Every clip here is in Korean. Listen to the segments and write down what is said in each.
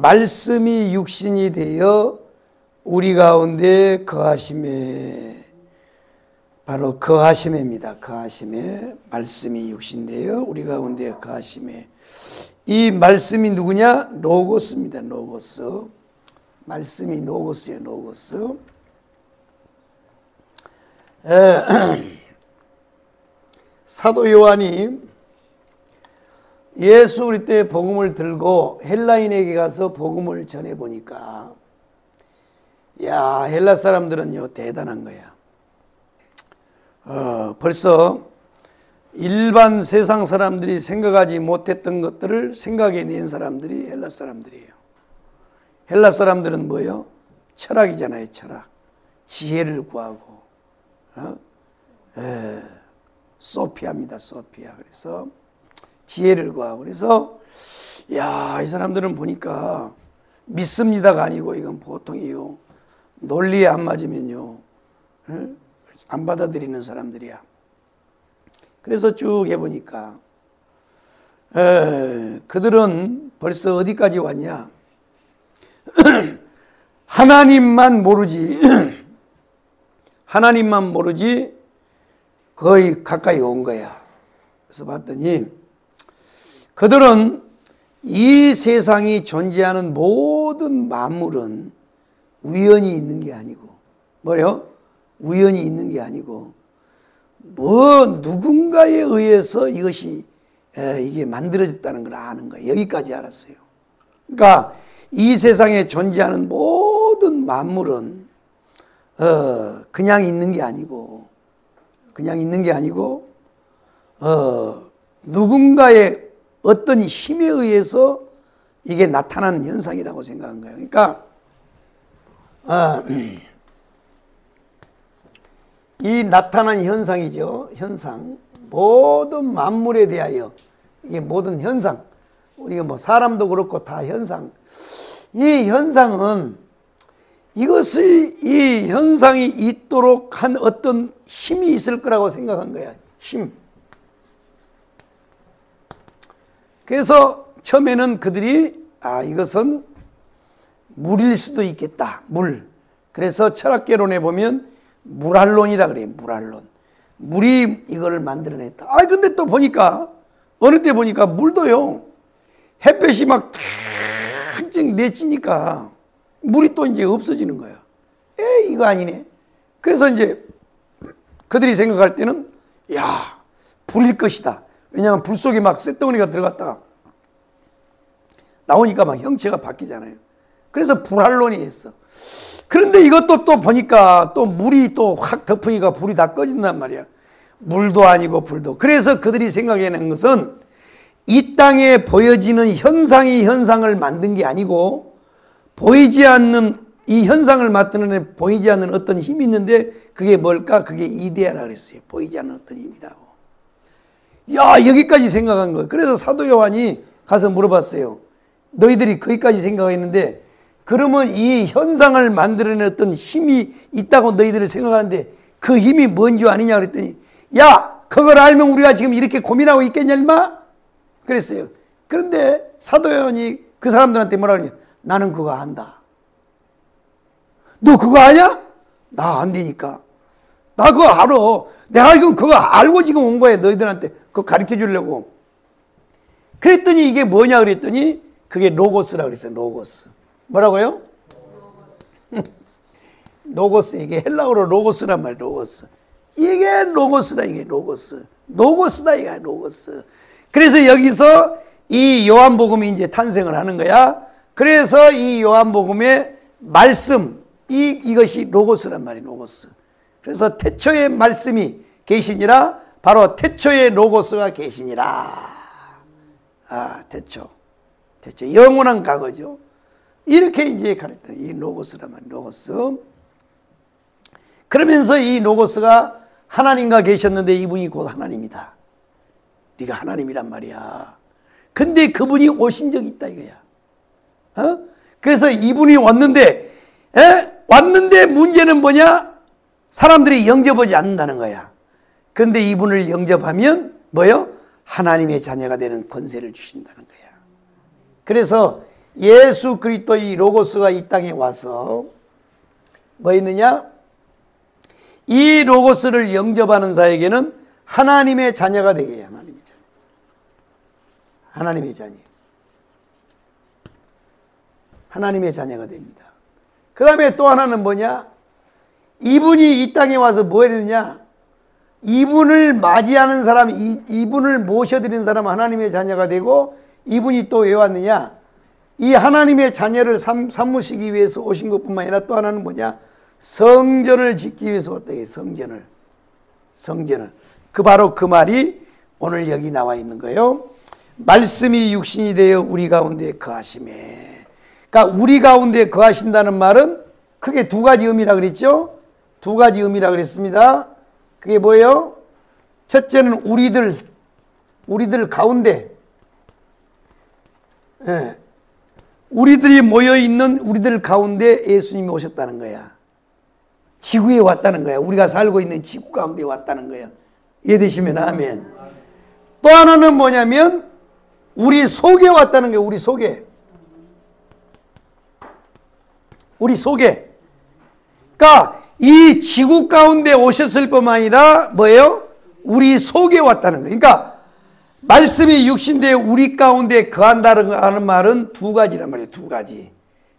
말씀이 육신이 되어 우리 가운데 거하심에, 바로 거하심입니다. 거하심에, 말씀이 육신되어 우리 가운데 거하심에. 이 말씀이 누구냐? 로고스입니다. 로고스. 말씀이 로고스예요. 로고스. 사도 요한이 예수 그리스도의 복음을 들고 헬라인에게 가서 복음을 전해 보니까, 야, 헬라 사람들은요 대단한 거야. 벌써 일반 세상 사람들이 생각하지 못했던 것들을 생각해낸 사람들이 헬라 사람들이에요. 헬라 사람들은 뭐예요? 철학이잖아요. 철학. 지혜를 구하고, 소피아입니다. 소피아. 그래서 지혜를 구하고, 그래서 야, 이 사람들은 보니까 믿습니다가 아니고 이건 보통이요, 논리에 안 맞으면요 안 받아들이는 사람들이야. 그래서 쭉 해보니까 그들은 벌써 어디까지 왔냐? 하나님만 모르지 하나님만 모르지 거의 가까이 온 거야. 그래서 봤더니 그들은 이 세상이 존재하는 모든 만물은 우연히 있는 게 아니고, 뭐래요? 우연히 있는 게 아니고 뭐 누군가에 의해서 이것이 이게 만들어졌다는 걸 아는 거예요. 여기까지 알았어요. 그러니까 이 세상에 존재하는 모든 만물은 그냥 있는 게 아니고, 누군가의 어떤 힘에 의해서 이게 나타나는 현상이라고 생각한 거예요. 그러니까 이 나타난 현상이죠. 현상. 모든 만물에 대하여, 이게 모든 현상, 우리가 뭐 사람도 그렇고 다 현상. 이 현상은, 이 현상이 있도록 한 어떤 힘이 있을 거라고 생각한 거야. 힘. 그래서 처음에는 그들이 이것은 물일 수도 있겠다. 물. 그래서 철학개론에 보면 물한론이라 그래요. 물한론. 물이 이거를 만들어냈다. 근데 또 보니까, 어느 때 보니까 물도요, 햇볕이 막 탁 내치니까 물이 또 이제 없어지는 거야. 이거 아니네. 그래서 이제 그들이 생각할 때는, 야, 불일 것이다. 왜냐하면 불 속에 막 쇳덩어리가 들어갔다가 나오니까 막 형체가 바뀌잖아요. 그래서 불한론이 했어. 그런데 이것도 또 보니까 또 물이 또 확 덮으니까 불이 다 꺼진단 말이야. 물도 아니고 불도. 그래서 그들이 생각해낸 것은 이 땅에 보여지는 현상이 현상을 만든 게 아니고, 보이지 않는 이 현상을 맡는 보이지 않는 어떤 힘이 있는데, 그게 뭘까? 그게 이데아라 그랬어요. 보이지 않는 어떤 힘이라고. 야, 여기까지 생각한 거예요. 그래서 사도 요한이 가서 물어봤어요. 너희들이 거기까지 생각했는데, 그러면 이 현상을 만들어낸 어떤 힘이 있다고 너희들이 생각하는데 그 힘이 뭔지 아니냐 그랬더니, 야, 그걸 알면 우리가 지금 이렇게 고민하고 있겠냐 임마? 그랬어요. 그런데 사도 요한이 그 사람들한테 뭐라 그러냐? 나는 그거 안다. 너 그거 아냐? 나 안 되니까. 나 그거 알아. 내가 지금 그거 알고 지금 온 거야. 너희들한테 그거 가르쳐 주려고. 그랬더니 이게 뭐냐 그랬더니 그게 로고스라고 그랬어요. 로고스. 뭐라고요? 로고스. 이게 헬라어로 로고스란 말이에요. 로고스. 이게 로고스다. 이게 로고스. 로고스다. 이게 로고스. 그래서 여기서 이 요한복음이 이제 탄생을 하는 거야. 그래서 이 요한복음의 말씀, 이것이 로고스란 말이에요. 로고스. 그래서 태초에 말씀이 계시니라, 바로 태초에 로고스가 계시니라. 태초. 영원한 과거죠. 이렇게 이제 가르쳤다. 이 로고스란 말이에요. 로고스. 그러면서 이 로고스가 하나님과 계셨는데 이분이 곧 하나님이다. 네가 하나님이란 말이야. 근데 그분이 오신 적이 있다 이거야. 그래서 이분이 왔는데, 왔는데 문제는 뭐냐? 사람들이 영접하지 않는다는 거야. 그런데 이분을 영접하면 뭐요? 하나님의 자녀가 되는 권세를 주신다는 거야. 그래서 예수 그리스도의 로고스가 이 땅에 와서 뭐 있느냐? 이 로고스를 영접하는 자에게는 하나님의 자녀가 되게 해요. 하나님의 자녀. 하나님의 자녀. 하나님의 자녀가 됩니다. 그 다음에 또 하나는 뭐냐? 이분이 이 땅에 와서 뭐 했느냐? 이분을 맞이하는 사람, 이분을 모셔드리는 사람은 하나님의 자녀가 되고, 이분이 또 왜 왔느냐? 이 하나님의 자녀를 삼으시기 위해서 오신 것뿐만 아니라 또 하나는 뭐냐? 성전을 짓기 위해서 왔다. 성전을. 바로 그 말이 오늘 여기 나와 있는 거예요. 말씀이 육신이 되어 우리 가운데 거하심에. 그러니까 우리 가운데 거하신다는 말은 크게 두 가지 의미라 그랬죠? 두 가지 의미라 그랬습니다. 그게 뭐예요? 첫째는 우리들 가운데, 예, 우리들이 모여있는 우리들 가운데 예수님이 오셨다는 거야. 지구에 왔다는 거야. 우리가 살고 있는 지구 가운데 왔다는 거야. 이해되시면 아멘. 또 하나는 뭐냐면 우리 속에 왔다는 거야. 우리 속에. 그러니까 이 지구 가운데 오셨을 뿐만 아니라 뭐예요? 우리 속에 왔다는 거예요. 그러니까 말씀이 육신되어 우리 가운데 거한다는 말은 두 가지란 말이에요. 두 가지.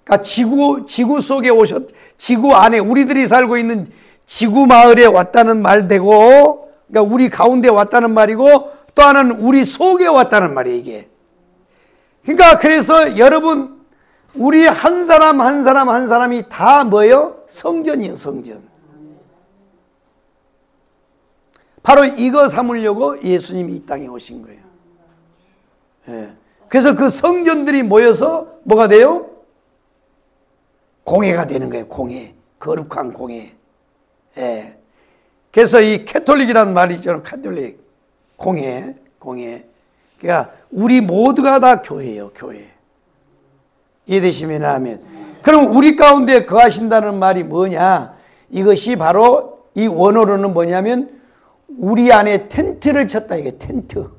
그러니까 지구 속에 지구 안에 우리들이 살고 있는 지구 마을에 왔다는 말되고, 그러니까 우리 가운데 왔다는 말이고, 또 하나는 우리 속에 왔다는 말이에요, 이게. 그러니까 그래서 여러분, 우리 한 사람 한 사람이 다 뭐예요? 성전이에요, 성전. 바로 이거 삼으려고 예수님이 이 땅에 오신 거예요. 예. 그래서 그 성전들이 모여서 뭐가 돼요? 공회가 되는 거예요. 공회. 거룩한 공회. 예. 그래서 이 캐톨릭이라는 말이 있잖아요. 캐톨릭. 공회. 그러니까 우리 모두가 다 교회예요. 교회. 이해되시면 아멘. 그럼 우리 가운데 거하신다는 말이 뭐냐? 이것이 바로 이 원어로는 뭐냐면 우리 안에 텐트를 쳤다. 이게 텐트.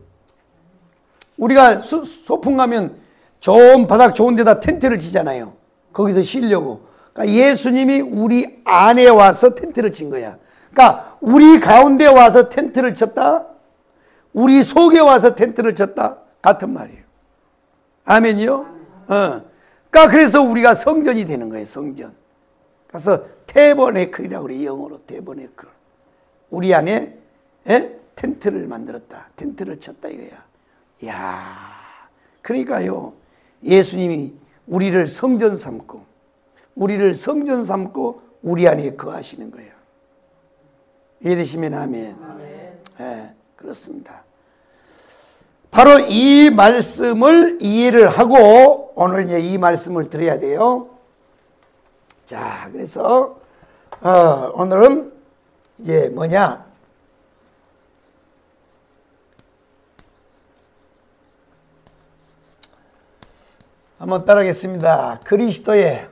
우리가 소풍 가면 좋은 바닥 좋은 데다 텐트를 치잖아요. 거기서 쉬려고. 그러니까 예수님이 우리 안에 와서 텐트를 친 거야. 그러니까 우리 가운데 와서 텐트를 쳤다. 우리 속에 와서 텐트를 쳤다. 같은 말이에요. 아멘이요? 그러니까 그래서 우리가 성전이 되는 거예요. 성전. 그래서 테버네클이라고 그래요. 영어로 테버네클. 우리 안에 텐트를 만들었다. 텐트를 쳤다 이거야. 이야. 그러니까요. 예수님이 우리를 성전 삼고 우리 안에 거하시는 거예요. 이해되시면 아멘. 네, 그렇습니다. 바로 이 말씀을 이해를 하고 오늘 이제 이 말씀을 드려야 돼요. 자, 그래서 오늘은 이제 뭐냐? 한번 따라하겠습니다. 그리스도의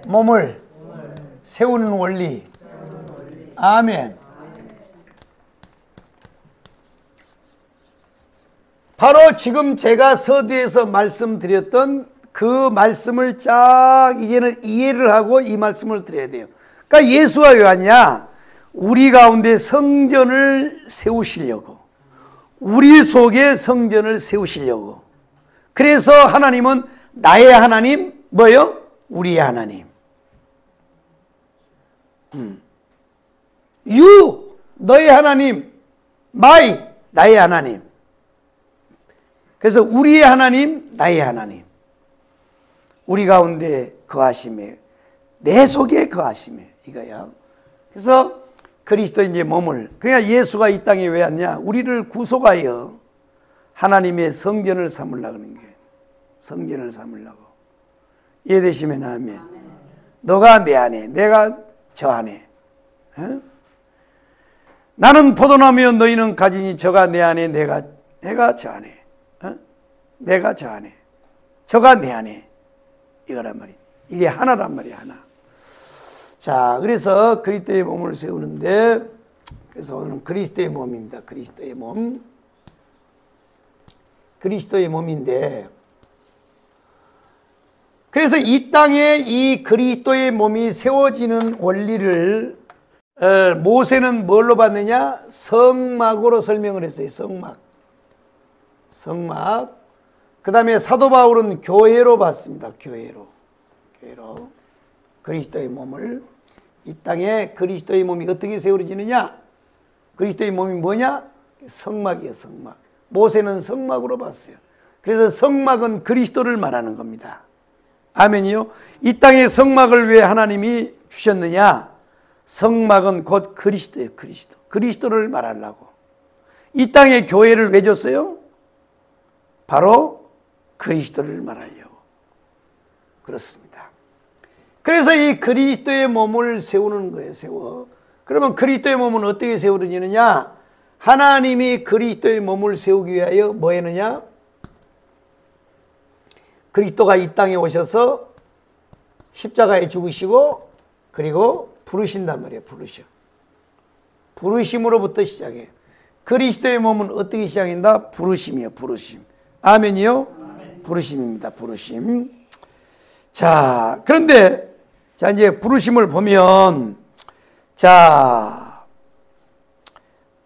몸을 세우는 원리. 아멘. 바로 지금 제가 서두에서 말씀드렸던 그 말씀을 쫙 이제는 이해를 하고 이 말씀을 드려야 돼요. 그러니까 예수가 왜 왔냐? 우리 가운데 성전을 세우시려고. 우리 속에 성전을 세우시려고. 그래서 하나님은 나의 하나님, 뭐요? 우리의 하나님. You, 너의 하나님. My, 나의 하나님. 그래서 우리의 하나님, 나의 하나님. 우리 가운데 거하심에, 내 속에 거하심에, 이거야. 그래서 그리스도 이제 몸을, 그러니까 예수가 이 땅에 왜 왔냐? 우리를 구속하여 하나님의 성전을 삼으려고 하는 거예요. 성전을 삼으려고. 이해되시면 아멘. 너가 내 안에, 내가 저 안에. 어? 나는 포도나무여 너희는 가지니 저가 내 안에, 내가 저 안에. 어? 내가 저 안에. 저가 내 안에. 이거란 말이에요. 이게 하나란 말이에요, 하나. 자, 그래서 그리스도의 몸을 세우는데, 그래서 오늘은 그리스도의 몸입니다. 그리스도의 몸. 그리스도의 몸인데, 그래서 이 땅에 이 그리스도의 몸이 세워지는 원리를 모세는 뭘로 봤느냐? 성막으로 설명을 했어요. 성막. 그 다음에 사도 바울은 교회로 봤습니다. 교회로. 그리스도의 몸을. 이 땅에 그리스도의 몸이 어떻게 세워지느냐? 그리스도의 몸이 뭐냐? 성막이에요. 성막. 모세는 성막으로 봤어요. 그래서 성막은 그리스도를 말하는 겁니다. 아멘이요. 이 땅에 성막을 왜 하나님이 주셨느냐? 성막은 곧 그리스도예요. 그리스도를 말하려고. 이 땅에 교회를 왜 줬어요? 바로 그리스도를 말하려고. 그렇습니다. 그래서 이 그리스도의 몸을 세우는 거예요. 세워. 그러면 그리스도의 몸은 어떻게 세워지느냐? 하나님이 그리스도의 몸을 세우기 위하여 뭐 했느냐? 그리스도가 이 땅에 오셔서 십자가에 죽으시고 그리고 부르신단 말이에요. 부르심으로부터 시작해요. 그리스도의 몸은 어떻게 시작한다? 부르심이에요. 부르심. 아멘이요? 아멘. 부르심입니다. 부르심. 자, 그런데 자 이제 부르심을 보면 자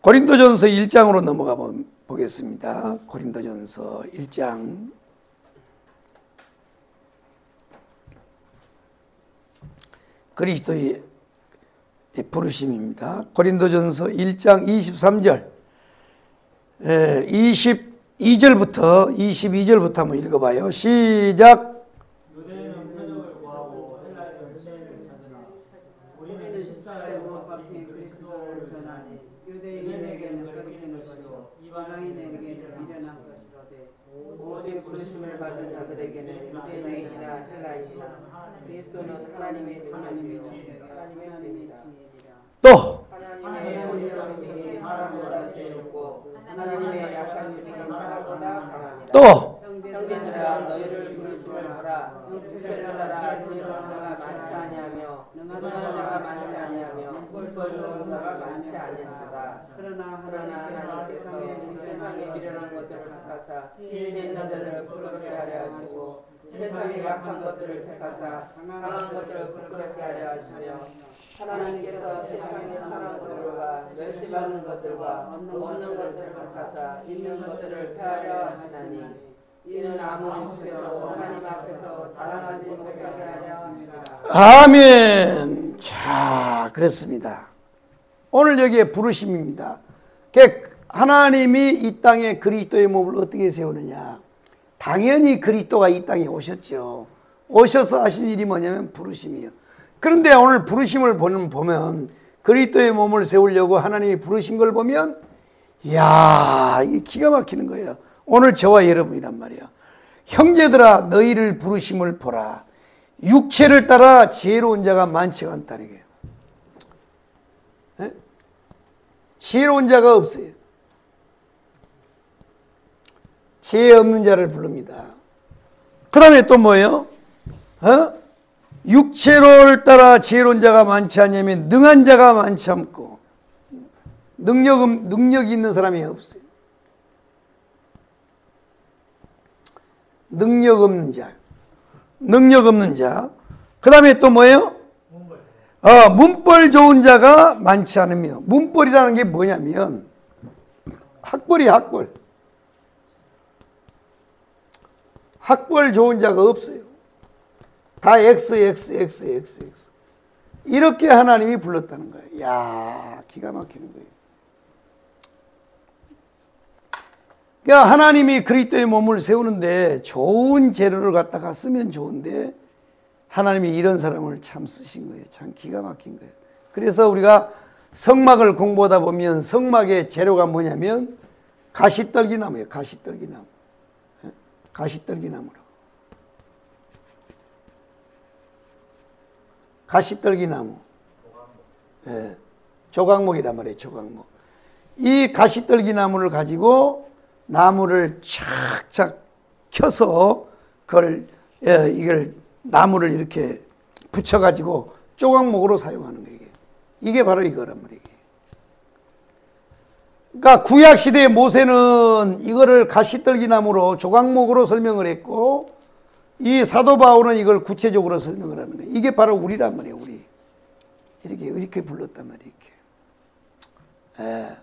고린도전서 1장으로 넘어가 보겠습니다. 고린도전서 1장. 그리스도의 부르심입니다. 고린도전서 1장 23절 22절부터 22절부터 한번 읽어봐요. 시작. 유대인은 표적을 구하고 헬라인은 시험을 찾으나 우리는 십자가에 못 박힌 그리스도를 전하니 유대인에게는 거리끼는 것이요 이방인에게는 미련한 것이로되 오직 부르심을 받은 자들에게는 유대인이나 헬라인이나 그리스도는 하나님의 지혜요 하나님의 지혜니라. 또 하나님의 어리석음이 사람보다 지혜롭고 하나님의 약하심이 사람보다 강하니라. 또 형제들아 너희를 부르심을 보라. 육체를 따라 지혜로운 자가 많지 아니하며 능한 자가 많지 아니하며 꼴 좋은 자가 많지 아니하다. 그러나 하나님께서 세상에 미련한 것들을 택하사 지혜의 자들을 부끄럽게 하려 하시고 세상에 약한 것들을 택하사 강한 것들을 부끄럽게 하려 하시며 하나님께서 세상에 천한 것들과 멸시받는 것들과 없는 것들을 택하사 있는 것들을 폐하려 하시나니 이는 아무 육체로 하나님 앞에서 자랑하지 못하게 하려 하시니라. 아멘. 자, 그렇습니다. 오늘 여기에 부르심입니다. 하나님이 이 땅에 그리스도의 몸을 어떻게 세우느냐? 당연히 그리스도가 이 땅에 오셨죠. 오셔서 하신 일이 뭐냐면 부르심이에요. 그런데 오늘 부르심을 보면 그리스도의 몸을 세우려고 하나님이 부르신 걸 보면 이야, 이게 기가 막히는 거예요. 오늘 저와 여러분이란 말이야. 형제들아 너희를 부르심을 보라. 육체를 따라 지혜로운 자가 많지가 않다는 거예요. 네? 지혜로운 자가 없어요. 지혜 없는 자를 부릅니다. 그 다음에 또 뭐예요? 육체를 따라 지혜로운 자가 많지 않냐면 능한 자가 많지 않고 능력이 있는 사람이 없어요. 능력 없는 자. 그 다음에 또 뭐예요? 문벌 좋은 자가 많지 않으며. 문벌이라는 게 뭐냐면 학벌 좋은 자가 없어요. 다 X. 이렇게 하나님이 불렀다는 거예요. 이야, 기가 막히는 거예요. 그러니까 하나님이 그리스도의 몸을 세우는데 좋은 재료를 갖다가 쓰면 좋은데 하나님이 이런 사람을 참 쓰신 거예요. 참 기가 막힌 거예요. 그래서 우리가 성막을 공부하다 보면 성막의 재료가 뭐냐면 가시떨기나무예요. 가시떨기나무라고. 가시떨기나무. 예, 조각목이란 말이에요. 조각목. 이 가시떨기나무를 가지고 나무를 착착 켜서 이걸 나무를 이렇게 붙여가지고 조각목으로 사용하는 거예요. 이게 바로 이거란 말이에요. 그러니까 구약시대의 모세는 이거를 가시떨기나무로 조각목으로 설명을 했고 이 사도 바울은 이걸 구체적으로 설명을 하는 거예요. 이게 바로 우리란 말이에요. 우리 이렇게 불렀단 말이에요. 이렇게.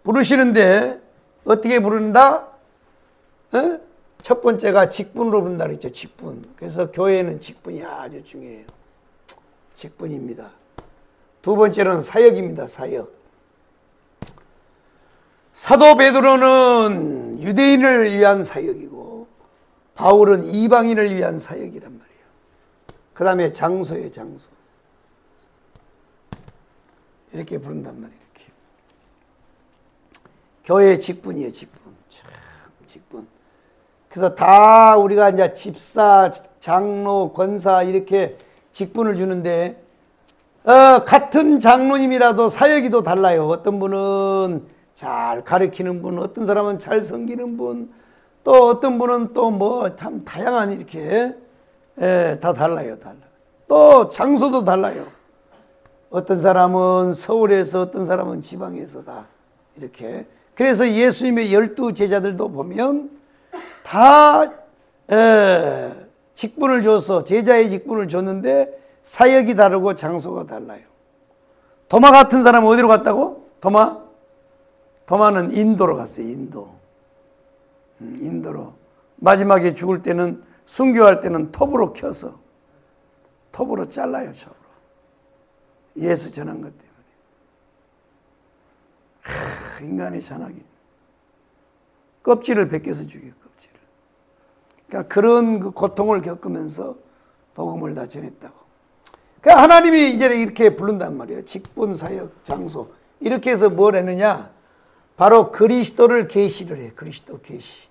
부르시는데 어떻게 부른다? 첫 번째가 직분으로 부른다 그랬죠. 직분. 그래서 교회에는 직분이 아주 중요해요. 직분입니다. 두 번째는 사역입니다. 사역. 사도 베드로는 유대인을 위한 사역이고 바울은 이방인을 위한 사역이란 말이에요. 그 다음에 장소예요. 장소. 이렇게 부른단 말이에요. 이렇게. 교회의 직분이에요. 직분. 직분. 그래서 다 우리가 이제 집사, 장로, 권사 이렇게 직분을 주는데 같은 장로님이라도 사역이 또 달라요. 어떤 분은 잘 가르치는 분, 어떤 사람은 잘 섬기는 분, 또 어떤 분은 또 뭐 참 다양한 이렇게 다 달라요. 달라. 또 장소도 달라요. 어떤 사람은 서울에서 어떤 사람은 지방에서다. 이렇게. 그래서 예수님의 12 제자들도 보면 다 직분을 줘서 제자의 직분을 줬는데 사역이 다르고 장소가 달라요. 도마 같은 사람은 어디로 갔다고? 도마는 인도로 갔어요. 인도로. 마지막에 죽을 때는 순교할 때는 톱으로 켜서 톱으로 잘라요. 톱으로. 예수 전한 것 때문에. 인간의 전하기. 껍질을 벗겨서 죽여요. 껍질을. 그러니까 그런 그 고통을 겪으면서 복음을 다 전했다고. 그러니까 하나님이 이제 이렇게 부른단 말이에요. 직분, 사역, 장소. 이렇게 해서 뭘 했느냐? 바로 그리스도를 계시를 해요. 그리스도 계시.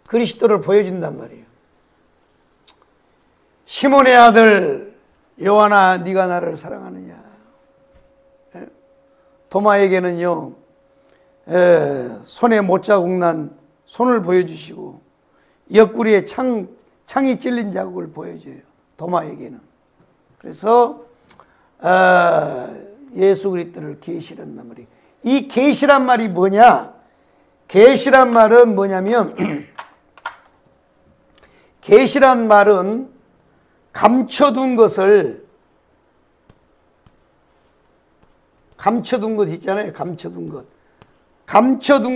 그리스도를 보여준단 말이에요. 시몬의 아들 요한아, 네가 나를 사랑하느냐? 도마에게는요, 손에 못자국 난 손을 보여주시고 옆구리에 창이 찔린 자국을 보여줘요. 도마에게는. 그래서 예수 그리스도를 계시란단 말이에요. 이 계시란 말이 뭐냐? 계시란 말은 뭐냐면 계시란 말은 감춰둔 것을 감춰둔 것 있잖아요. 감춰둔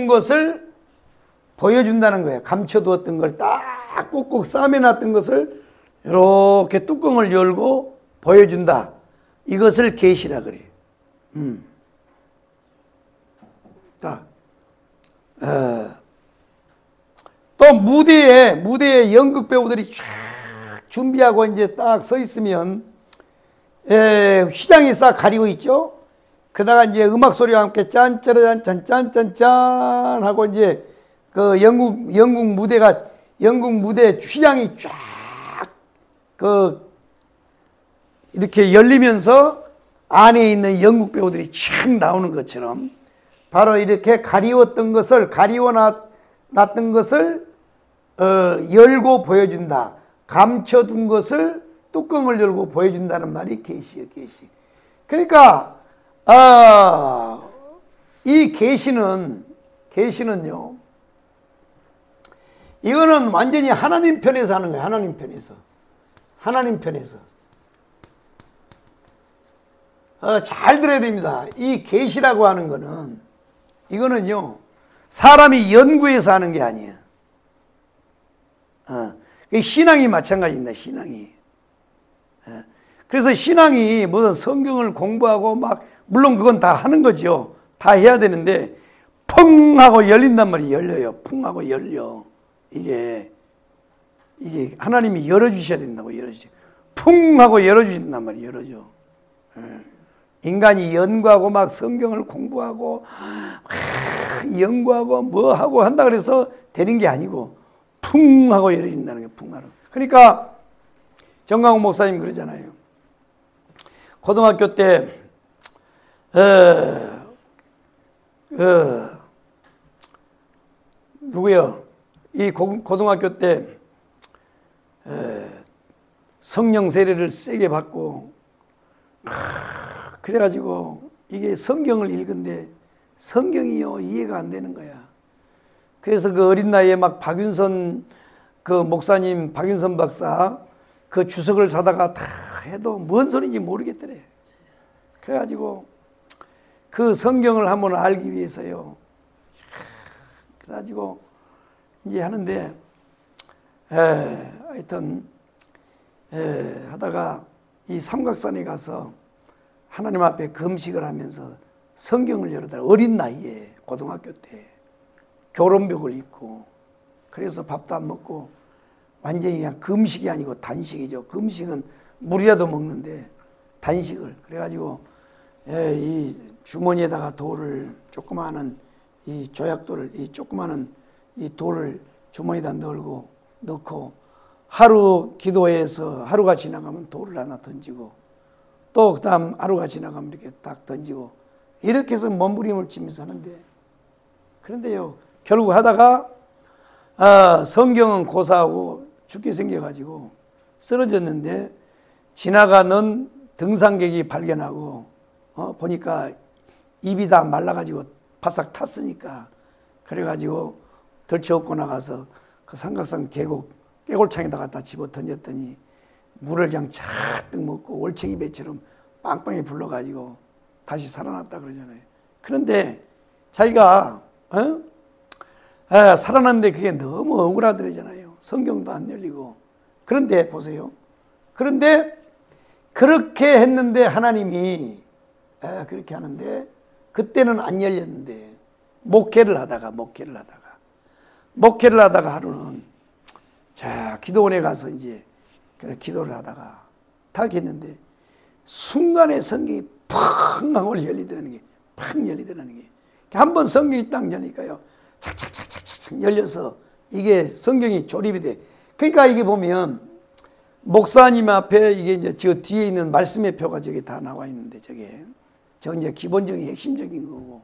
것을 보여준다는 거예요. 감춰두었던 걸 딱 꼭꼭 싸매놨던 것을 이렇게 뚜껑을 열고 보여준다. 이것을 계시라 그래요. 또 무대에 연극 배우들이 쫙 준비하고 이제 딱 서 있으면 휘장이 싹 가리고 있죠. 그러다가 이제 음악 소리와 함께 짠짜라짠짠짠짠짠 하고 이제 그 영국 무대 휘장이 쫙 이렇게 열리면서 안에 있는 연극 배우들이 쫙 나오는 것처럼 바로 이렇게 가리웠던 것을 가리워놨던 것을 열고 보여준다. 감춰둔 것을 뚜껑을 열고 보여준다는 말이 계시예요. 계시. 그러니까 이 계시는요. 이거는 완전히 하나님 편에서 하는 거예요. 하나님 편에서. 잘 들어야 됩니다. 이 계시라고 하는 거는 이거는요. 사람이 연구해서 하는 게 아니에요. 신앙이 마찬가지입니다. 신앙이. 그래서 신앙이 무슨 성경을 공부하고 막 물론 그건 다 하는 거죠. 다 해야 되는데 펑 하고 열린단 말이에요. 열려요. 펑 하고 열려. 이게 하나님이 열어주셔야 된다고. 열어주세요. 풍 하고 열어주신단 말이에요. 열어줘. 인간이 연구하고 막 성경을 공부하고 연구하고 뭐 하고 한다 그래서 되는 게 아니고 풍 하고 열어진다는 게 풍 하고. 그러니까 정강훈 목사님 그러잖아요. 고등학교 때 누구요? 이 고등학교 때 성령 세례를 세게 받고 그래가지고 이게 성경을 읽은데 성경이요 이해가 안 되는 거야. 그래서 그 어린 나이에 막 박윤선 그 목사님 박윤선 박사 그 주석을 사다가 다 해도 뭔 소리인지 모르겠더래. 그래가지고 그 성경을 한번 알기 위해서요. 그래가지고 이제 하는데 하여튼 하다가 이 삼각산에 가서 하나님 앞에 금식을 하면서 성경을 여러 달 어린 나이에 고등학교 때 교론복을 입고 그래서 밥도 안 먹고 완전히 그냥 금식이 아니고 단식이죠. 금식은 물이라도 먹는데 단식을 그래가지고 이 주머니에다가 돌을 조그마한 이 조약돌을 이 조그마한 이 돌을 주머니에다 넣고 하루 기도해서 하루가 지나가면 돌을 하나 던지고 또 그다음 하루가 지나가면 이렇게 딱 던지고 이렇게 해서 몸부림을 치면서 하는데 그런데요 결국 하다가 성경은 고사하고 죽게 생겨가지고 쓰러졌는데 지나가는 등산객이 발견하고 보니까 입이 다 말라가지고 바싹 탔으니까 그래가지고 덜쳐업고 나가서 그 삼각산 계곡 깨골창에다 갖다 집어 던졌더니 물을 그냥 잔뜩 먹고 올챙이 배처럼 빵빵히 불러가지고 다시 살아났다 그러잖아요. 그런데 자기가 살아났는데 그게 너무 억울하더라잖아요. 성경도 안 열리고. 그런데 보세요. 그런데 그렇게 했는데 하나님이 그렇게 하는데 그때는 안 열렸는데 목회를 하다가 하루는 자 기도원에 가서 이제 그래 기도를 하다가 딱 했는데 순간에 성경이 팍 하고 열리더라는 게 팍 열리더라는 게 한 번 성경이 딱 열리니까요 착착착착착 열려서 이게 성경이 조립이 돼. 그러니까 이게 보면 목사님 앞에 이게 이제 저 뒤에 있는 말씀의 표가 저게 다 나와 있는데 저 이제 기본적인 핵심적인 거고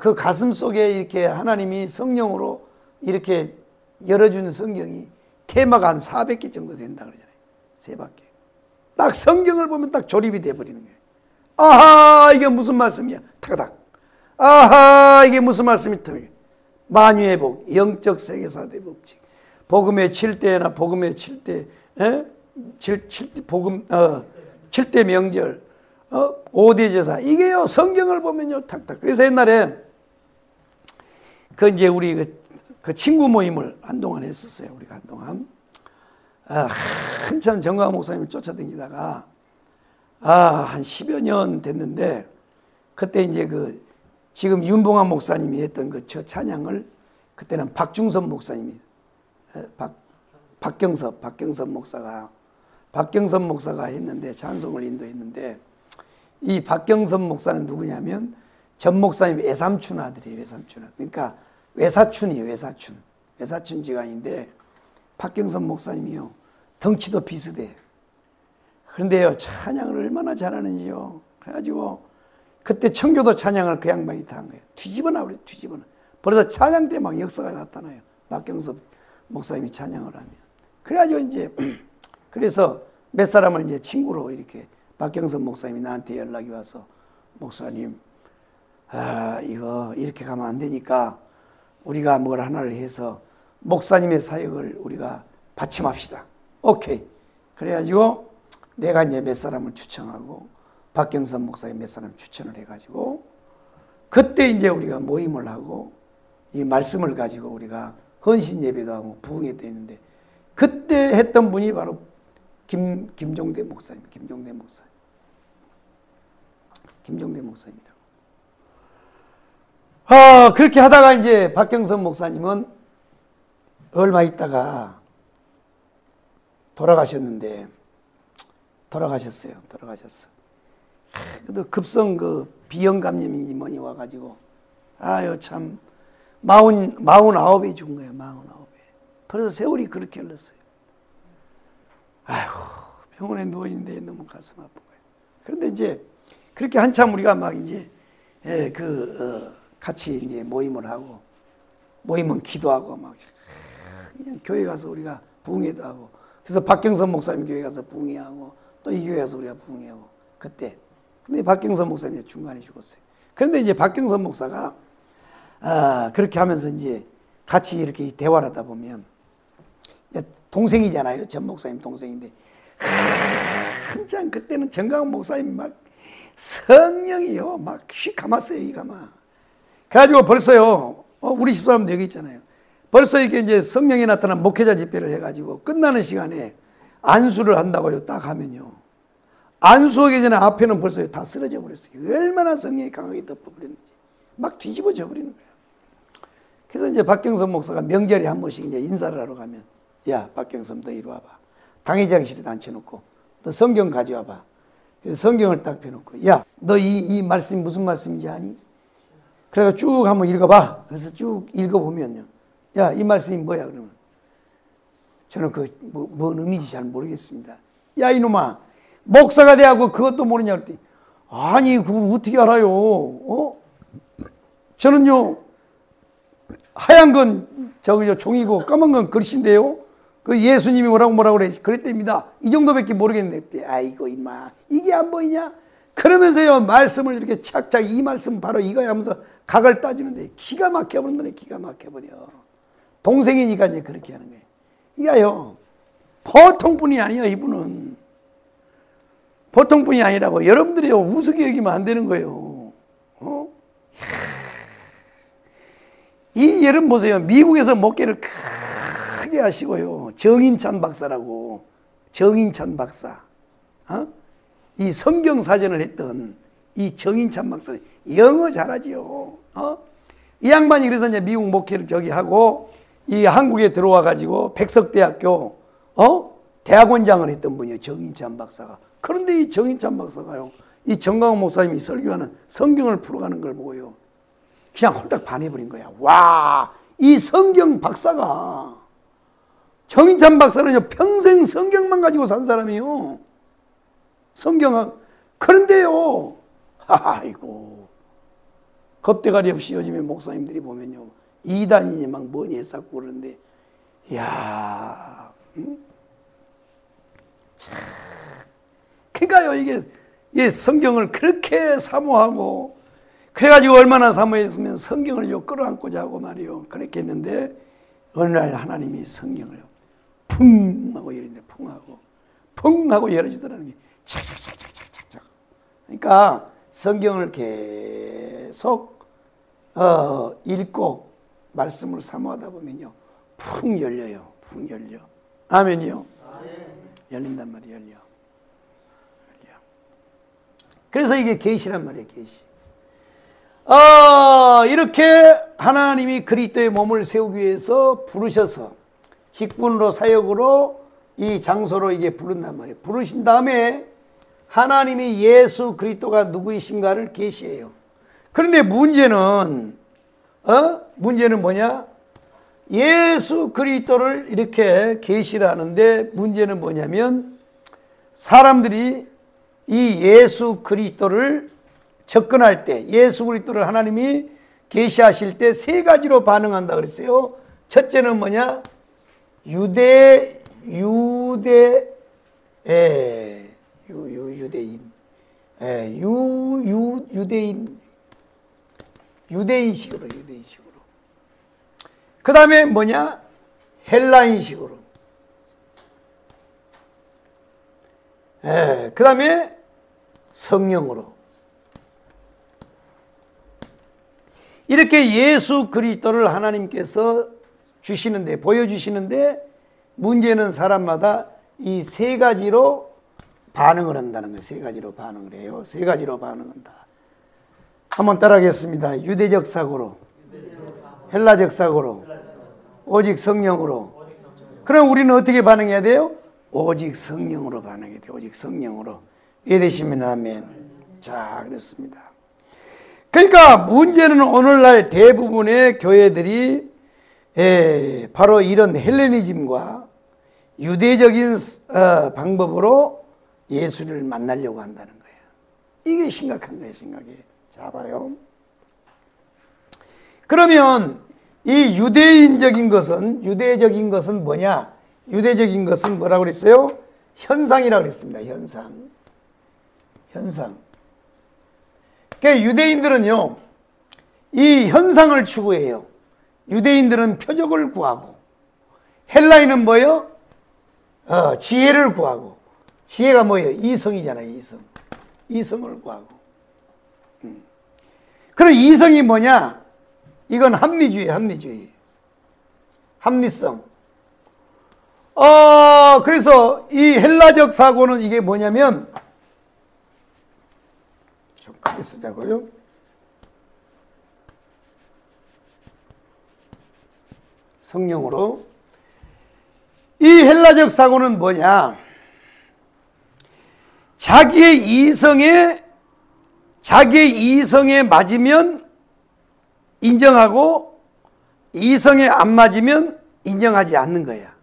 그 가슴 속에 이렇게 하나님이 성령으로 이렇게 열어주는 성경이 테마가 한 400개 정도 된다 그러잖아요. 3바퀴. 딱 성경을 보면 딱 조립이 돼버리는 거예요. 아하 이게 무슨 말씀이야. 타가닥. 아하 이게 무슨 말씀이 터게. 만유의 복, 영적 세계사대 법칙. 복음의 7대나 복음의 7대, 7대 명절, 5대 제사. 이게요, 성경을 보면요, 탁탁. 그래서 옛날에, 이제 우리 그 친구 모임을 한동안 했었어요. 우리가 한동안. 한참 정광 목사님을 쫓아다니다가, 한 10여 년 됐는데, 그때 이제 지금 윤봉환 목사님이 했던 저 찬양을, 그때는 박중섭 목사님이 박경섭 목사가 했는데 찬송을 인도했는데 이 박경섭 목사는 누구냐면 전 목사님 외삼촌 아들이에요. 외삼촌 아들. 그러니까 외사촌이에요. 외사촌 지간인데 박경섭 목사님이요. 덩치도 비슷해. 그런데요. 찬양을 얼마나 잘하는지요. 그래가지고 그때 청교도 찬양을 그 양반이 다 한 거예요. 뒤집어놔. 그래서 찬양 때 막 역사가 나타나요. 박경섭 목사님이 찬양을 하면. 그래가지고 이제, 그래서 몇 사람을 이제 친구로 이렇게 박경섭 목사님이 나한테 연락이 와서, 목사님, 이거 이렇게 가면 안 되니까 우리가 뭘 하나를 해서 목사님의 사역을 우리가 받침합시다. 오케이. 그래가지고 내가 이제 몇 사람을 추천하고 박경섭 목사님 몇 사람 추천을 해가지고 그때 이제 우리가 모임을 하고 이 말씀을 가지고 우리가 헌신 예배도 하고 부흥회도 했는데 그때 했던 분이 바로 김종대 목사님. 김종대 목사입니다. 그렇게 하다가 이제 박경선 목사님은 얼마 있다가 돌아가셨어요. 그래도 급성 비형 감염이 뭐니 와가지고 참 49에 죽은 거예요. 49에. 그래서 세월이 그렇게 흘렀어요. 병원에 누워있는데 너무 가슴 아픈 거예요. 그런데 이제 그렇게 한참 우리가 막 이제 같이 이제 모임을 하고 모임은 기도하고 막 그냥 교회 가서 우리가 부흥회도 하고 그래서 박경선 목사님 교회 가서 부흥회하고 또 이 교회 가서 우리가 부흥회하고 그때 근데 박경선 목사님이 중간에 죽었어요. 그런데 이제 박경선 목사가 그렇게 하면서 이제 같이 이렇게 대화를 하다 보면 동생이잖아요. 전 목사님 동생인데 한참 그때는 정강 목사님 막 성령이요 막 휘감았어요. 이 감아. 그래가지고 벌써요 우리 집사람도 여기 있잖아요. 벌써 이게 이제 성령이 나타난 목회자 집회를 해가지고 끝나는 시간에 안수를 한다고요. 딱 하면요. 안수하기 전에 앞에는 벌써 다 쓰러져 버렸어요. 얼마나 성령이 강하게 덮어버렸는지. 막 뒤집어져 버리는 거예요. 그래서 이제 박경선 목사가 명절에 한 번씩 이제 인사를 하러 가면, 야, 박경선 너 이리 와봐. 당회장실에 앉혀놓고, 너 성경 가져와봐. 그래서 성경을 딱 펴놓고, 야, 너 이 말씀이 무슨 말씀인지 아니? 그래서 쭉 한번 읽어봐. 그래서 쭉 읽어보면요. 야, 이 말씀이 뭐야? 그러면. 저는 뭔 의미인지 잘 모르겠습니다. 야, 이놈아. 목사가 돼하고 그것도 모르냐 그랬더니, 아니, 그걸 어떻게 알아요? 저는요, 하얀 건 종이고 까만 건 글씨인데요. 그 예수님이 뭐라고 그랬답니다. 이 정도밖에 모르겠는데, 아이고, 임마, 이게 안 보이냐? 그러면서요, 말씀을 이렇게 착착 이 말씀 바로 이거야 하면서 각을 따지는데 기가 막혀버린 거네, 기가 막혀버려. 동생이니까 이제 그렇게 하는 거예요. 그러니까요, 보통 분이 아니에요, 이분은. 보통 분이 아니라고. 여러분들이 우습게 여기면 안 되는 거예요. 이 여러분 보세요. 미국에서 목회를 크게 하시고요. 정인찬 박사라고. 정인찬 박사. 이 성경 사전을 했던 이 정인찬 박사. 영어 잘하지요. 이 양반이 그래서 이제 미국 목회를 하고 이 한국에 들어와 가지고 백석대학교 대학원장을 했던 분이에요. 정인찬 박사가. 그런데 이 정인찬 박사가요, 이 정강훈 목사님이 설교하는 성경을 풀어가는 걸 보고요, 그냥 홀딱 반해버린 거야. 와, 이 성경 박사가, 정인찬 박사는요, 평생 성경만 가지고 산 사람이에요. 그런데요, 아이고, 겁대가리 없이 요즘에 목사님들이 보면요, 이단이니 막 뭐니 했었고 그러는데, 이야, 참. 그러니까요, 이게 성경을 그렇게 사모하고, 그래가지고 얼마나 사모했으면 성경을 끌어안고자 하고 말이요. 그렇게 했는데, 어느 날 하나님이 성경을 풍 하고 열는데 풍 하고 열어주더라는 게 착착착착착착. 그러니까 성경을 계속 읽고 말씀을 사모하다 보면요, 풍 열려요. 풍 열려. 아멘이요. 열린단 말이에요. 열려. 그래서 이게 계시란 말이에요. 계시. 이렇게 하나님이 그리스도의 몸을 세우기 위해서 부르셔서 직분으로 사역으로 이 장소로 이게 부른단 말이에요. 부르신 다음에 하나님이 예수 그리스도가 누구이신가를 계시해요. 그런데 문제는 뭐냐? 예수 그리스도를 이렇게 계시를 하는데 문제는 뭐냐면 사람들이 이 예수 그리스도를 접근할 때, 예수 그리스도를 하나님이 계시하실 때 세 가지로 반응한다 그랬어요. 첫째는 뭐냐? 유대인. 유대인식으로. 그 다음에 뭐냐? 헬라인식으로. 그 다음에 성령으로. 이렇게 예수 그리스도를 하나님께서 주시는데, 보여주시는데, 문제는 사람마다 이 세 가지로 반응을 한다는 거예요. 세 가지로 반응을 해요. 세 가지로 반응한다. 한번 따라하겠습니다. 유대적 사고로, 헬라적 사고로, 오직 성령으로. 그럼 우리는 어떻게 반응해야 돼요? 오직 성령으로 반응해야 돼요. 오직 성령으로. 이해되시면 아멘. 자, 그렇습니다. 그러니까 문제는 오늘날 대부분의 교회들이 바로 이런 헬레니즘과 유대적인 방법으로 예수를 만나려고 한다는 거예요. 이게 심각한 거예요. 심각해. 자, 봐요. 그러면 이 유대적인 것은 뭐냐? 유대적인 것은 뭐라고 그랬어요? 현상이라고 그랬습니다. 현상. 그러니까 유대인들은요, 이 현상을 추구해요. 유대인들은 표적을 구하고, 헬라인은 뭐예요? 지혜를 구하고. 지혜가 뭐예요? 이성이잖아요. 이성. 이성을 구하고. 그럼 이성이 뭐냐? 이건 합리주의, 합리주의. 합리성. 그래서 이 헬라적 사고는 이게 뭐냐면, 좀 크게 쓰자고요. 성령으로. 이 헬라적 사고는 뭐냐? 자기의 이성에 맞으면 인정하고 이성에 안 맞으면 인정하지 않는 거야.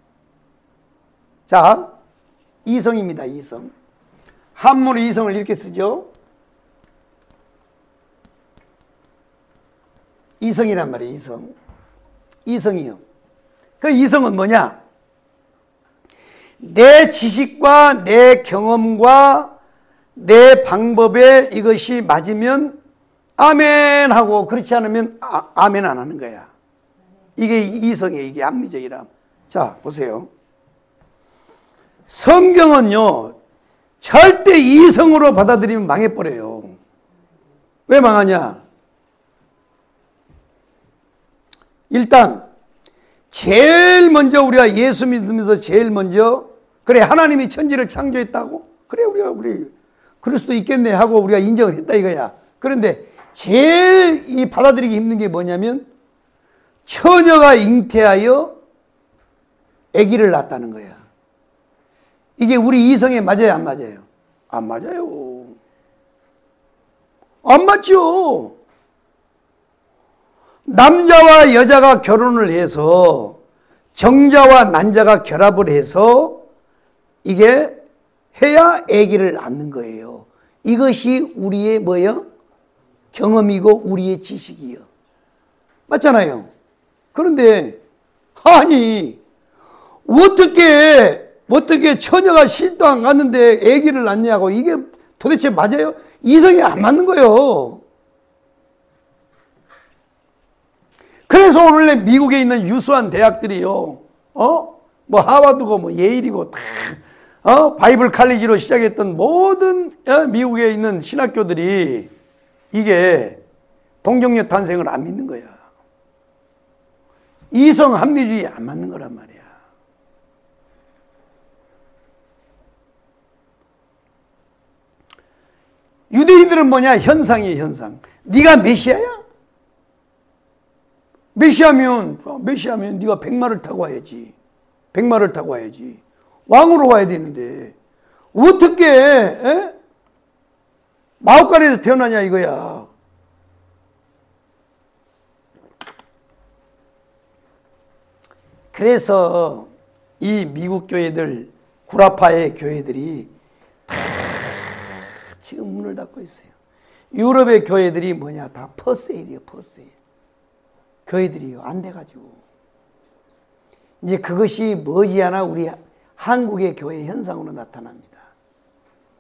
자, 이성입니다. 이성. 한문의 이성을 이렇게 쓰죠. 이성이란 말이에요. 이성. 이성이요. 그 이성은 뭐냐? 내 지식과 내 경험과 내 방법에 이것이 맞으면 아멘 하고 그렇지 않으면 아멘 안 하는 거야. 이게 이성이에요. 이게 합리적이라. 자, 보세요. 성경은요, 절대 이성으로 받아들이면 망해버려요. 왜 망하냐? 일단 제일 먼저 우리가 예수 믿으면서 제일 먼저 그래 하나님이 천지를 창조했다고? 그래 우리 그럴 수도 있겠네 하고 우리가 인정을 했다 이거야. 그런데 제일 이 받아들이기 힘든 게 뭐냐면 처녀가 잉태하여 아기를 낳았다는 거야. 이게 우리 이성에 맞아요, 안 맞아요? 안 맞아요. 안 맞죠. 남자와 여자가 결혼을 해서 정자와 난자가 결합을 해서 이게 해야 아기를 낳는 거예요. 이것이 우리의 뭐예요? 경험이고 우리의 지식이요. 맞잖아요. 그런데 아니 어떻게 처녀가 신도 안 갔는데 아기를 낳냐고. 이게 도대체 맞아요? 이성이 안 맞는 거예요. 그래서 오늘 미국에 있는 유수한 대학들이요, 뭐 하버드고 뭐 예일이고 다, 바이블 칼리지로 시작했던 모든 미국에 있는 신학교들이 이게 동정녀 탄생을 안 믿는 거야. 이성 합리주의 안 맞는 거란 말이야. 유대인들은 뭐냐? 현상이에요, 현상. 네가 메시아야? 메시아면 네가 백마를 타고 와야지. 백마를 타고 와야지. 왕으로 와야 되는데 어떻게 마옥간에서 태어나냐 이거야. 그래서 이 미국 교회들, 구라파의 교회들이 다 지금 문을 닫고 있어요. 유럽의 교회들이 뭐냐? 다 퍼세일이에요, 퍼세일. 교회들이요, 안 돼가지고. 이제 그것이 머지않아 우리 한국의 교회 현상으로 나타납니다.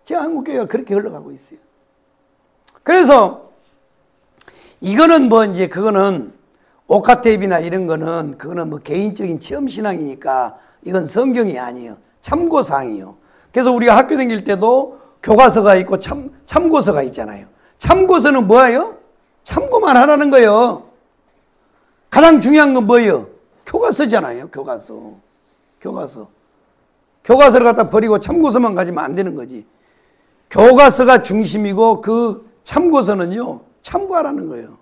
지금 한국교회가 그렇게 흘러가고 있어요. 그래서 이거는 뭐 이제 그거는 오카테이프나 이런 거는 그거는 뭐 개인적인 체험신앙이니까 이건 성경이 아니에요. 참고사항이에요. 그래서 우리가 학교 다닐 때도 교과서가 있고 참고서가 있잖아요. 참고서는 뭐예요? 참고만 하라는 거예요. 가장 중요한 건 뭐예요? 교과서잖아요. 교과서를 갖다 버리고 참고서만 가지면 안 되는 거지. 교과서가 중심이고 그 참고서는요, 참고하라는 거예요.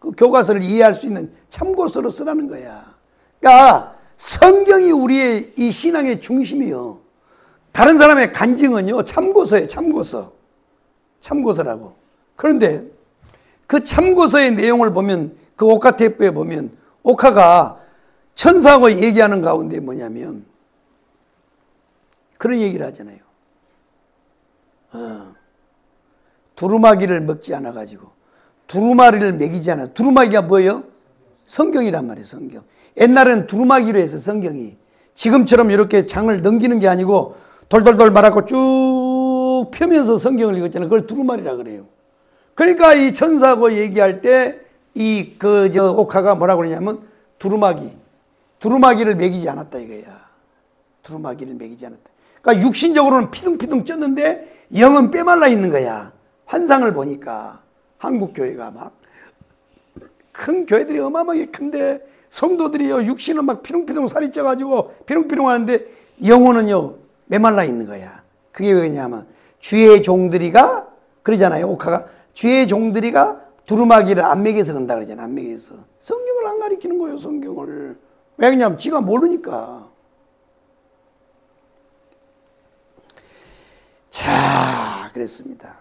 그 교과서를 이해할 수 있는 참고서로 쓰라는 거야. 그러니까 성경이 우리의 이 신앙의 중심이요. 다른 사람의 간증은요, 참고서예요. 참고서라고. 그런데 그 참고서의 내용을 보면 그 오카테이프에 보면 오카가 천사하고 얘기하는 가운데 뭐냐면 그런 얘기를 하잖아요. 두루마기를 먹지 않아가지고 두루마리를 먹이지 않아. 두루마기가 뭐예요? 성경이란 말이에요. 성경. 옛날에는 두루마기로 해서 성경이 지금처럼 이렇게 장을 넘기는 게 아니고 돌돌돌 말아갖고 쭉 펴면서 성경을 읽었잖아요. 그걸 두루마리라 그래요. 그러니까 이 천사하고 얘기할 때 오카가 뭐라고 그러냐면 두루마기 두루마기를 먹이지 않았다 이거야. 두루마기를 먹이지 않았다. 그러니까 육신적으로는 피둥피둥 쪘는데 영은 빼말라 있는 거야. 환상을 보니까 한국 교회가 막 큰 교회들이 어마어마하게 큰데 성도들이요 육신은 막 피둥피둥 살이 쪄가지고 피둥피둥 하는데 영혼은요 메말라 있는 거야. 그게 왜 그러냐면 주의 종들이가 그러잖아요. 오카가 주의 종들이가 두루마기를 안 먹여서 그런다 그러잖아. 안 먹여서 성경을 안 가리키는 거예요. 성경을 왜 그러냐면 지가 모르니까. 자, 그랬습니다.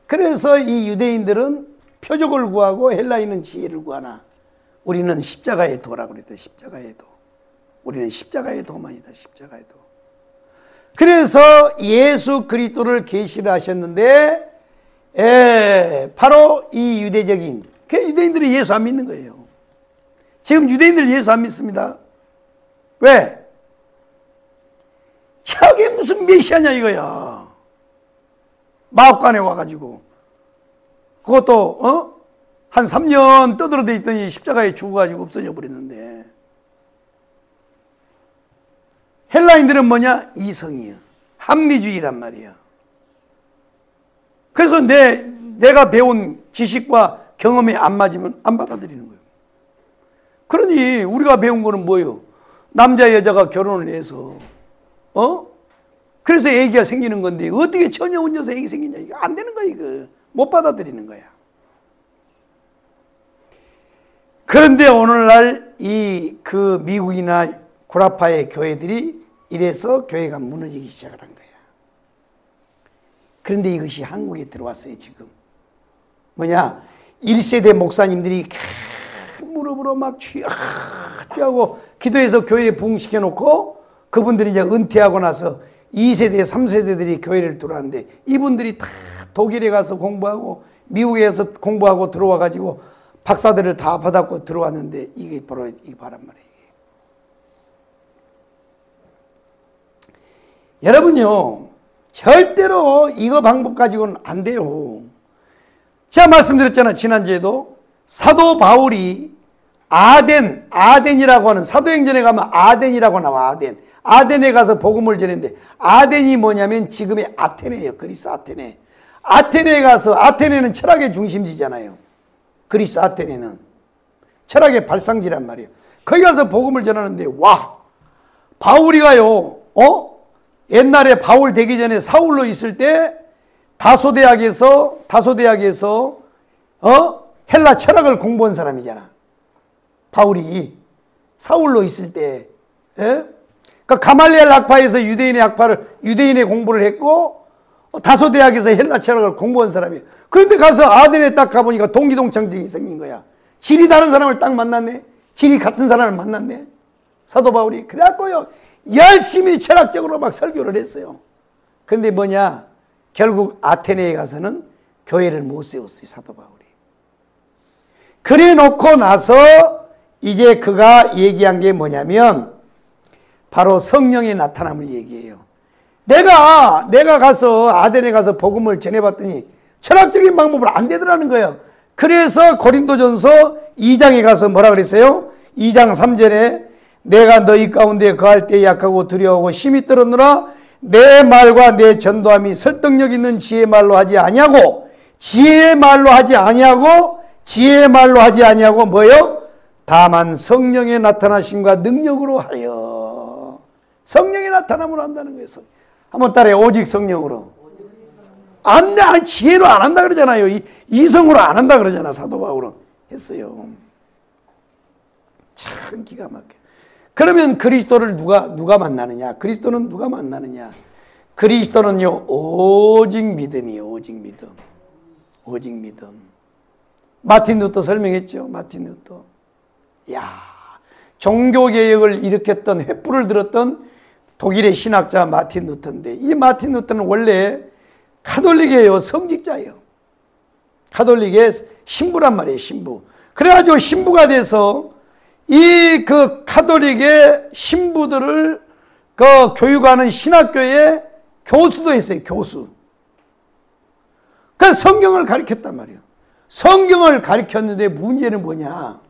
그래서 이 유대인들은 표적을 구하고 헬라인은 지혜를 구하나 우리는 십자가의 도라고 그랬다. 십자가의 도. 우리는 십자가의 도만이다. 십자가의 도. 그래서 예수 그리스도를 계시를 하셨는데 바로 이 유대적인 유대인들이 예수 안 믿는 거예요. 지금 유대인들 예수 안 믿습니다. 왜? 저게 무슨 메시아냐 이거야. 마법관에 와가지고 그것도 한 3년 떠들어대 있더니 십자가에 죽어가지고 없어져 버렸는데 헬라인들은 뭐냐? 이성이야. 합리주의란 말이야. 그래서 내가 배운 지식과 경험이 안 맞으면 안 받아들이는 거예요. 그러니 우리가 배운 거는 뭐예요? 남자 여자가 결혼을 해서 그래서 애기가 생기는 건데 어떻게 처녀 혼자서 애기 생기냐. 이거 안 되는 거야. 이거 못 받아들이는 거야. 그런데 오늘날 그 미국이나 구라파의 교회들이 이래서 교회가 무너지기 시작을 한 거야. 그런데 이것이 한국에 들어왔어요. 지금 뭐냐 1세대 목사님들이 무릎으로 막 취하고 기도해서 교회에 부흥시켜 놓고 그분들이 이제 은퇴하고 나서 2세대 3세대들이 교회를 들어왔는데 이분들이 다 독일에 가서 공부하고 미국에서 공부하고 들어와 가지고 박사들을 다 받았고 들어왔는데 이게 바로 이 바란 말이에요. 여러분요 절대로 이거 방법 가지고는 안 돼요. 제가 말씀드렸잖아요. 지난주에도 사도 바울이 아덴이라고 하는 사도행전에 가면 아덴이라고 나와. 아덴에 가서 복음을 전했는데 아덴이 뭐냐면 지금의 아테네예요. 그리스 아테네. 아테네에 가서 아테네는 철학의 중심지잖아요. 그리스 아테네는 철학의 발상지란 말이에요. 거기 가서 복음을 전하는데 와 바울이가요 옛날에 바울 되기 전에 사울로 있을 때 다소대학에서 헬라 철학을 공부한 사람이잖아. 바울이 사울로 있을 때 그러니까 가말리엘 학파에서 유대인의 공부를 했고 다소대학에서 헬라 철학을 공부한 사람이에요. 그런데 가서 아덴에 딱 가보니까 동기동창들이 생긴 거야. 질이 다른 사람을 딱 만났네. 질이 같은 사람을 만났네. 사도 바울이. 그래갖고요 열심히 철학적으로 막 설교를 했어요. 그런데 뭐냐 결국 아테네에 가서는 교회를 못 세웠어요. 사도 바울이. 그래 놓고 나서 이제 그가 얘기한 게 뭐냐면 바로 성령의 나타남을 얘기해요. 내가 가서 아덴에 가서 복음을 전해봤더니 철학적인 방법으로 안 되더라는 거예요. 그래서 고린도전서 2장에 가서 뭐라 그랬어요? 2장 3절에 내가 너희 가운데 거할 때 약하고 두려워하고 심히 떨었노라. 내 말과 내 전도함이 설득력 있는 지혜의 말로 하지 아니하고 지혜의 말로 하지 아니하고 뭐요? 다만 성령의 나타나심과 능력으로 하여. 성령의 나타남으로 한다는 거예요. 한번 따라해. 오직 성령으로. 지혜로 안 한다 그러잖아요. 이성으로 안 한다 그러잖아. 사도 바울은 했어요. 참 기가 막혀. 그러면 그리스도를 누가 만나느냐? 그리스도는 누가 만나느냐? 그리스도는요 오직 믿음이에요. 오직 믿음. 오직 믿음. 마틴 루터 설명했죠. 마틴 루터. 종교개혁을 일으켰던 횃불을 들었던 독일의 신학자 마틴 루터인데 이 마틴 루터는 원래 카톨릭이에요. 성직자예요. 카톨릭의 신부란 말이에요. 신부. 그래가지고 신부가 돼서 그 카톨릭의 신부들을 교육하는 신학교의 교수도 했어요. 교수. 그래서 성경을 가르쳤단 말이에요. 성경을 가르쳤는데 문제는 뭐냐?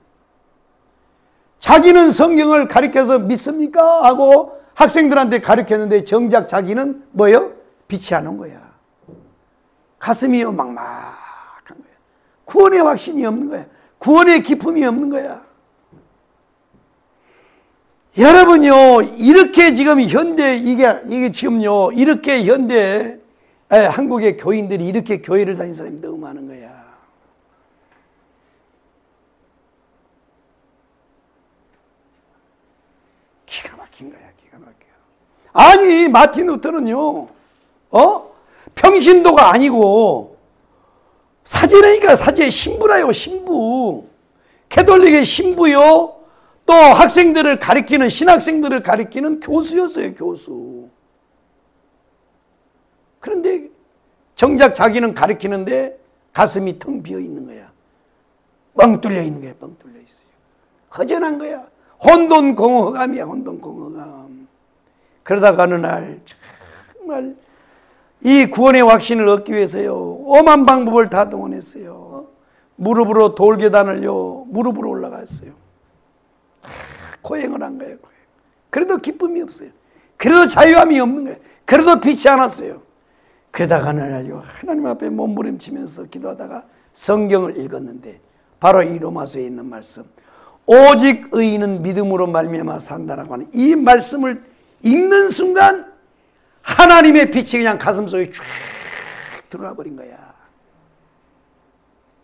자기는 성경을 가르쳐서 믿습니까? 하고 학생들한테 가르쳤는데 정작 자기는 뭐예요? 빛이 안 온 거야. 가슴이 막막한 거야. 구원의 확신이 없는 거야. 구원의 기쁨이 없는 거야. 여러분요, 이렇게 지금 현대, 이게 지금요, 이렇게 현대, 한국의 교인들이 이렇게 교회를 다니는 사람이 너무 많은 거야. 기가 막힌 거야, 기가 막혀. 아니, 마틴 루터는요, 평신도가 아니고, 사제라니까, 사제, 신부라요, 신부. 캐톨릭의 신부요, 또 학생들을 가리키는, 신학생들을 가리키는 교수였어요, 교수. 그런데 정작 자기는 가리키는데 가슴이 텅 비어 있는 거야. 뻥 뚫려 있는 거야, 뻥 뚫려 있어요. 허전한 거야. 혼돈공허감이야, 혼돈공허감. 그러다가 어느 날 정말 이 구원의 확신을 얻기 위해서요, 엄한 방법을 다 동원했어요. 무릎으로 돌계단을요, 무릎으로 올라갔어요. 고행을 한 거예요, 고행. 그래도 기쁨이 없어요. 그래도 자유함이 없는 거예요. 그래도 빛이 안 왔어요. 그러다가 어느 날요, 하나님 앞에 몸부림치면서 기도하다가 성경을 읽었는데 바로 이 로마서에 있는 말씀, 오직 의인은 믿음으로 말미암아 산다라고 하는 이 말씀을 읽는 순간 하나님의 빛이 그냥 가슴속에 쫙 들어와 버린 거야.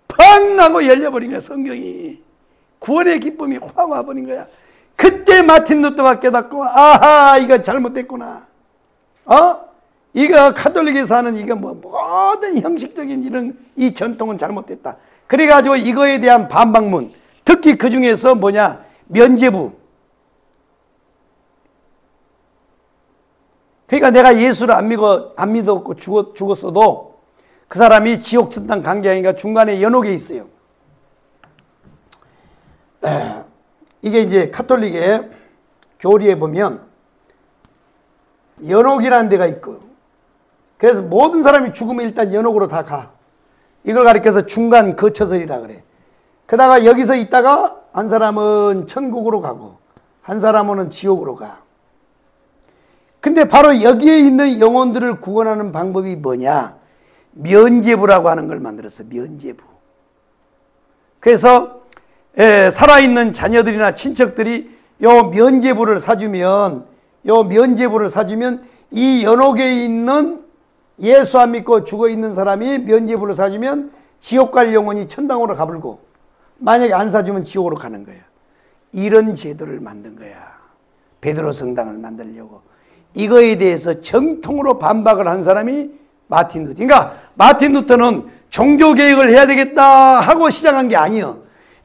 팡 나고 열려버린 거야, 성경이. 구원의 기쁨이 확 와버린 거야. 그때 마틴 루터가 깨닫고, 아하, 이거 잘못됐구나. 이거 카톨릭에서 하는 이거 모든 형식적인 이런 이 전통은 잘못됐다. 그래가지고 이거에 대한 반박문, 특히 그 중에서 면죄부. 그러니까 내가 예수를 안 믿었고 죽었어도 그 사람이 지옥 천당 간 게 아니라 중간에 연옥에 있어요. 이게 이제 카톨릭의 교리에 보면 연옥이라는 데가 있고, 그래서 모든 사람이 죽으면 일단 연옥으로 다 가. 이걸 가리켜서 중간 거처설이라 그래. 그러다가 여기서 있다가 한 사람은 천국으로 가고 한 사람은 지옥으로 가. 근데 바로 여기에 있는 영혼들을 구원하는 방법이 뭐냐? 면죄부라고 하는 걸 만들었어. 면죄부. 그래서 살아있는 자녀들이나 친척들이 요 면죄부를 사주면 이 연옥에 있는 예수 안 믿고 죽어 있는 사람이 면죄부를 사주면 지옥 갈 영혼이 천당으로 가불고, 만약에 안 사주면 지옥으로 가는 거야. 이런 제도를 만든 거야. 베드로 성당을 만들려고. 이거에 대해서 정통으로 반박을 한 사람이 마틴 루터. 그러니까 마틴 루터는 종교개혁을 해야 되겠다 하고 시작한 게 아니에요.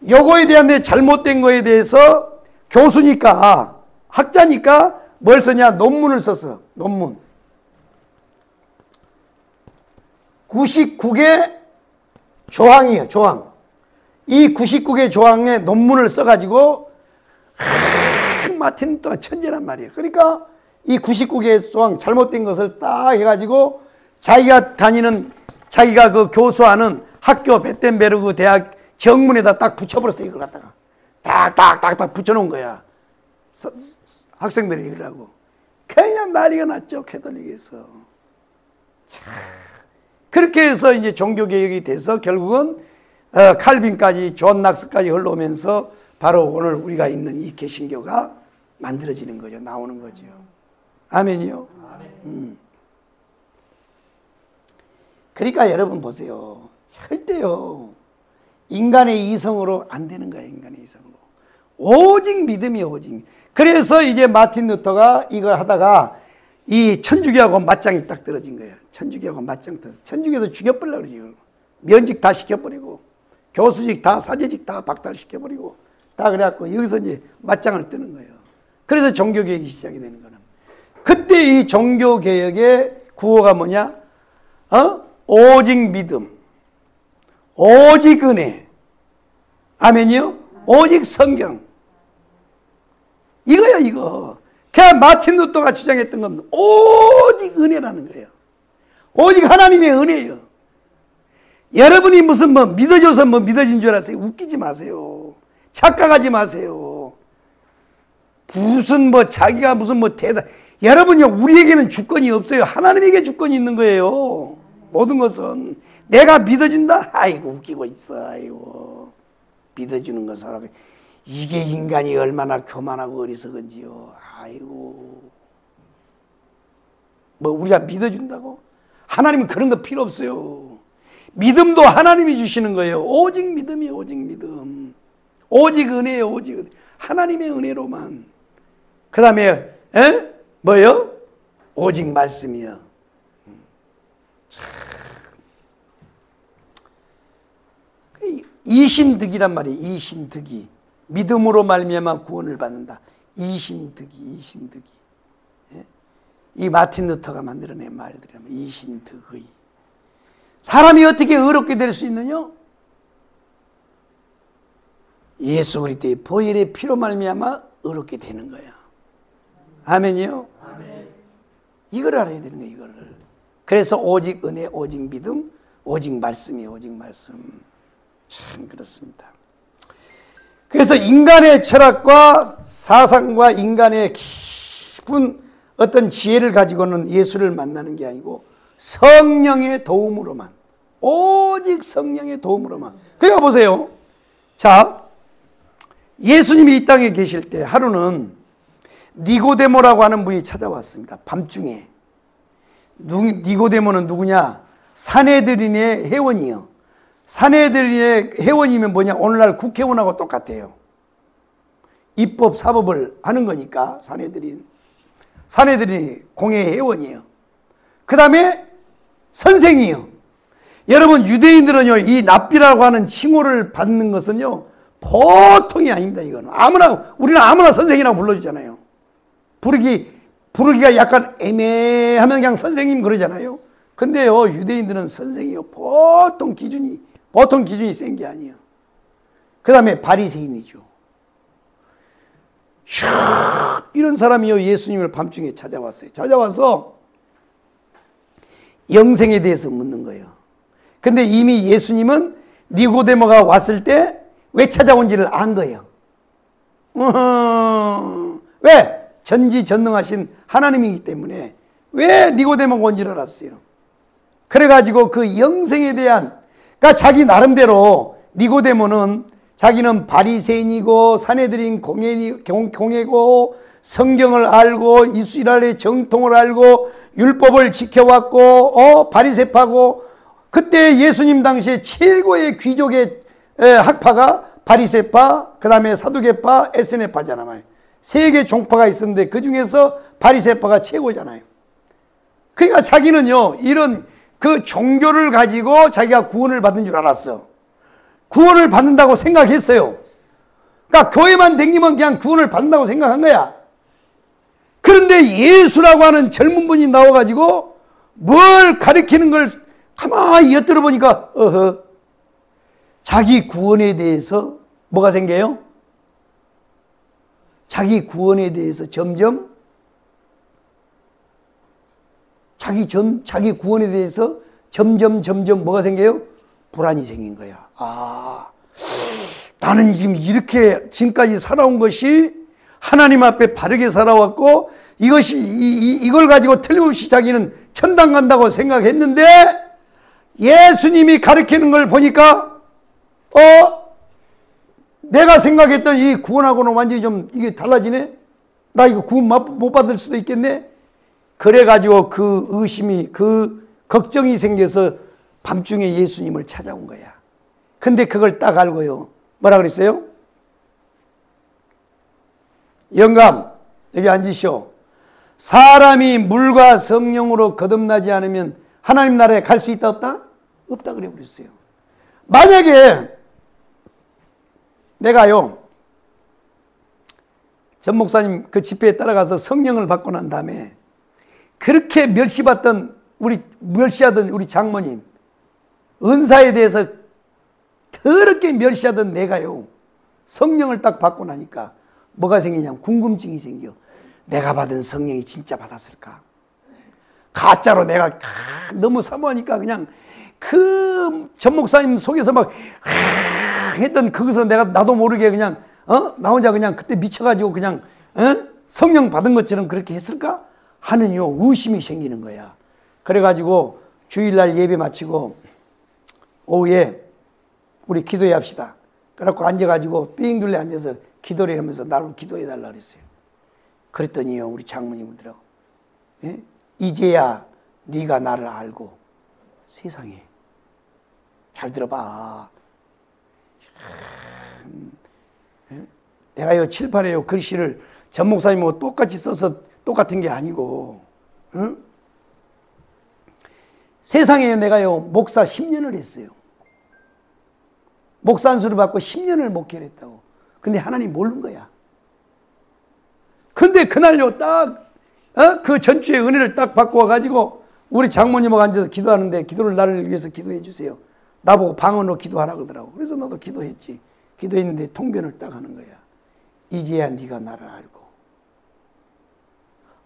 요거에 대한 잘못된 거에 대해서 교수니까, 학자니까 뭘 쓰냐? 논문을 썼어. 논문. 99개 조항이에요, 조항. 이 99개 조항에 논문을 써가지고, 마틴 루터가 천재란 말이에요. 그러니까 이 99개 조항 잘못된 것을 딱 해가지고 자기가 그 교수하는 학교 베텐베르그 대학 정문에다 딱 붙여버렸어. 이걸 갖다가 딱 붙여놓은 거야. 학생들이 읽으라고. 그냥 난리가 났죠, 캐톨릭에서. 그렇게 해서 이제 종교개혁이 돼서 결국은 칼빈까지, 존 낙스까지 흘러오면서 바로 오늘 우리가 있는 이 개신교가 만들어지는 거죠. 나오는 거죠. 아멘이요. 그러니까 여러분 보세요. 절대요, 인간의 이성으로 안 되는 거예요. 인간의 이성으로. 오직 믿음이 오직. 그래서 이제 마틴 루터가 이걸 하다가 이 천주교하고 맞짱이 딱 떨어진 거예요. 천주교하고 맞짱 떠서 천주교에서 죽여버리려고 그러지. 면직 다 시켜버리고 교수직 다, 사제직 다 박탈시켜버리고 다 그래갖고 여기서 이제 맞짱을 뜨는 거예요. 그래서 종교개혁이 시작이 되는 거는. 그때 이 종교개혁의 구호가 뭐냐? 오직 믿음, 오직 은혜, 아멘이요? 오직 성경. 이거야, 이거. 그냥 마틴 루터가 주장했던 건 오직 은혜라는 거예요. 오직 하나님의 은혜예요. 여러분이 무슨 믿어줘서 믿어진 줄 알았어요? 웃기지 마세요. 착각하지 마세요. 무슨 뭐 자기가 무슨 뭐 대단, 여러분요, 우리에게는 주권이 없어요. 하나님에게 주권이 있는 거예요. 모든 것은 내가 믿어준다. 아이고 웃기고 있어. 아이고 믿어주는 거 사람. 이게 인간이 얼마나 교만하고 어리석은지요. 아이고 뭐 우리가 믿어준다고? 하나님은 그런 거 필요 없어요. 믿음도 하나님이 주시는 거예요. 오직 믿음이에요. 오직 믿음. 오직 은혜예요. 오직 은혜. 하나님의 은혜로만. 그 다음에 뭐요? 오직 말씀이요. 이신득이란 말이에요. 이신득이. 믿음으로 말미암아 구원을 받는다. 이신득이. 이 마틴 루터가 만들어낸 말들이라면 이신득의. 사람이 어떻게 의롭게 될 수 있느냐? 예수 그리스도의 보혈의 피로 말미암아 의롭게 되는 거야. 아멘이요? 아멘. 이걸 알아야 되는 거야, 이거를. 그래서 오직 은혜, 오직 믿음, 오직 말씀이에요. 오직 말씀. 참 그렇습니다. 그래서 인간의 철학과 사상과 인간의 깊은 어떤 지혜를 가지고는 예수를 만나는 게 아니고 성령의 도움으로만, 오직 성령의 도움으로만. 그러니까 보세요. 자, 예수님이 이 땅에 계실 때 하루는 니고데모라고 하는 분이 찾아왔습니다. 밤중에. 니고데모는 누구냐? 산헤드린의 회원이요. 산헤드린의 회원이면 뭐냐? 오늘날 국회의원하고 똑같아요. 입법 사법을 하는 거니까 산헤드린이 공회 회원이에요. 그 다음에 선생이요. 여러분 유대인들은요, 이 랍비라고 하는 칭호를 받는 것은요 보통이 아닙니다. 이거는 우리는 아무나 선생이라고 불러주잖아요. 부르기가 약간 애매하면 그냥 선생님 그러잖아요. 근데요, 유대인들은 선생이요. 보통 기준이 센 게 아니에요. 그 다음에 바리새인이죠. 이런 사람이요, 예수님을 밤중에 찾아왔어요. 찾아와서 영생에 대해서 묻는 거예요. 근데 이미 예수님은 니고데모가 왔을 때 왜 찾아온지를 안 거예요. 왜? 전지전능하신 하나님이기 때문에 왜 니고데모가 온지를 알았어요. 그래가지고 그 영생에 대한, 그러니까 자기 나름대로 니고데모는 자기는 바리새인이고 산헤드린 공회고 성경을 알고 이스라엘의 정통을 알고 율법을 지켜왔고 바리새파고, 그때 예수님 당시에 최고의 귀족의 학파가 바리새파, 그 다음에 사두개파, 에스네파잖아 말이에요. 세 개 종파가 있었는데 그 중에서 바리새파가 최고잖아요. 그러니까 자기는요, 이런 그 종교를 가지고 자기가 구원을 받는 줄 알았어. 구원을 받는다고 생각했어요. 그러니까 교회만 다니면 그냥 구원을 받는다고 생각한 거야. 그런데 예수라고 하는 젊은 분이 나와가지고 뭘 가르치는 걸 가만히 엿들어 보니까 자기 구원에 대해서 뭐가 생겨요? 자기 구원에 대해서 점점 자기 구원에 대해서 점점 뭐가 생겨요? 불안이 생긴 거야. 나는 지금 이렇게 지금까지 살아온 것이 하나님 앞에 바르게 살아왔고 이걸 가지고 틀림없이 자기는 천당 간다고 생각했는데 예수님이 가르치는 걸 보니까 내가 생각했던 이 구원하고는 완전히 좀 이게 달라지네? 나 이거 구원 못 받을 수도 있겠네? 그래가지고 그 의심이, 그 걱정이 생겨서 밤중에 예수님을 찾아온 거야. 근데 그걸 딱 알고요. 뭐라 그랬어요? 영감, 여기 앉으시오. 사람이 물과 성령으로 거듭나지 않으면 하나님 나라에 갈 수 있다 없다? 없다 그래 버렸어요. 만약에 내가요, 전 목사님 그 집회에 따라가서 성령을 받고 난 다음에 그렇게 멸시하던 우리 장모님, 은사에 대해서 더럽게 멸시하던 내가요, 성령을 딱 받고 나니까 뭐가 생기냐면 궁금증이 생겨. 내가 받은 성령이 진짜 받았을까? 가짜로 내가 너무 사모하니까 그냥 그 전 목사님 속에서 막 했던 그것을 내가 나도 모르게 그냥 나 혼자 그냥 그때 미쳐가지고 그냥 성령 받은 것처럼 그렇게 했을까 하는요 의심이 생기는 거야. 그래가지고 주일날 예배 마치고 오후에 우리 기도해 합시다. 그래갖고 앉아가지고 삥둘레 앉아서 기도를 하면서 나를 기도해 달라 그랬어요. 그랬더니요 우리 장모님 그러더라고. 이제야 네가 나를 알고. 세상에 잘 들어봐. 내가요 칠판에요 글씨를 전 목사님하고 똑같이 써서 똑같은 게 아니고 세상에 내가요 목사 10년을 했어요. 목사 안수를 받고 10년을 목회를 했다고. 근데 하나님 모르는 거야. 근데 그날요 딱 그 전주의 은혜를 딱 받고 와가지고 우리 장모님하고 앉아서 기도하는데 기도를 나를 위해서 기도해 주세요. 나보고 방언으로 기도하라 그러더라고. 그래서 나도 기도했지. 기도했는데 통변을 딱 하는 거야. 이제야 네가 나를 알고.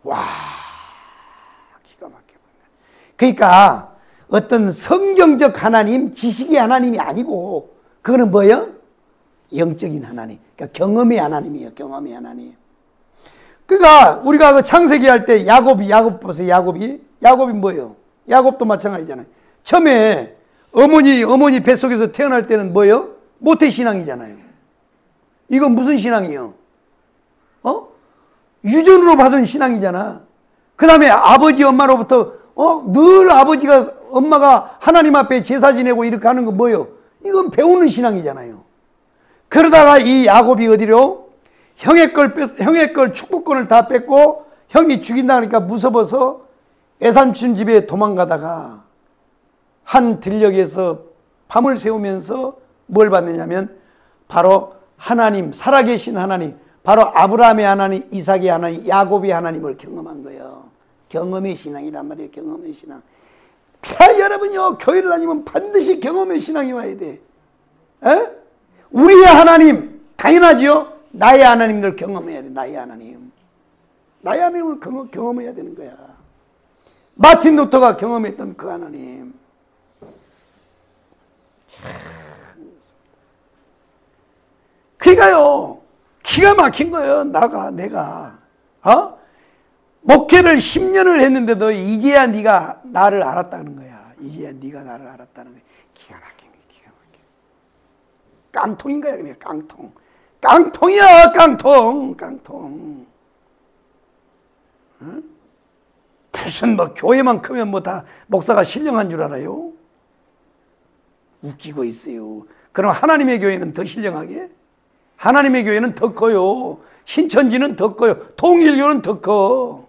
와, 기가 막혀. 그러니까 어떤 성경적 하나님, 지식의 하나님이 아니고 그거는 뭐예요? 영적인 하나님. 그러니까 경험의 하나님이에요. 경험의 하나님. 그러니까 우리가 그 창세기 할 때 야곱 보세요. 야곱이 뭐예요? 야곱도 마찬가지잖아요. 처음에 어머니 뱃속에서 태어날 때는 뭐예요? 모태신앙이잖아요. 이건 무슨 신앙이에요? 유전으로 받은 신앙이잖아. 그 다음에 아버지 엄마로부터 늘 엄마가 하나님 앞에 제사 지내고 이렇게 하는 건 뭐예요? 이건 배우는 신앙이잖아요. 그러다가 이 야곱이 어디로? 형의 걸 축복권을 다 뺏고 형이 죽인다 그러니까 무서워서 애삼촌 집에 도망가다가 한 들녘에서 밤을 새우면서 뭘 받느냐면 바로 하나님, 살아계신 하나님, 바로 아브라함의 하나님, 이삭의 하나님, 야곱의 하나님을 경험한 거예요. 경험의 신앙이란 말이에요. 경험의 신앙. 여러분요 교회를 다니면 반드시 경험의 신앙이 와야 돼. 우리의 하나님 당연하지요. 나의 하나님을 경험해야 돼. 나의 하나님. 나의 하나님을 경험해야 되는 거야. 마틴 루터가 경험했던 그 하나님. 그러니까요 기가 막힌 거예요. 내가 목회를 10년을 했는데도 이제야 네가 나를 알았다는 거야. 이제야 네가 나를 알았다는 거야. 기가 막힌 거야. 기가 막힌 거야. 깡통인 거야. 그냥 깡통. 깡통이야. 깡통. 응? 무슨 교회만 크면 다 목사가 신령한 줄 알아요? 웃기고 있어요. 그럼 하나님의 교회는 더 신령하게? 하나님의 교회는 더 커요. 신천지는 더 커요. 통일교는 더 커.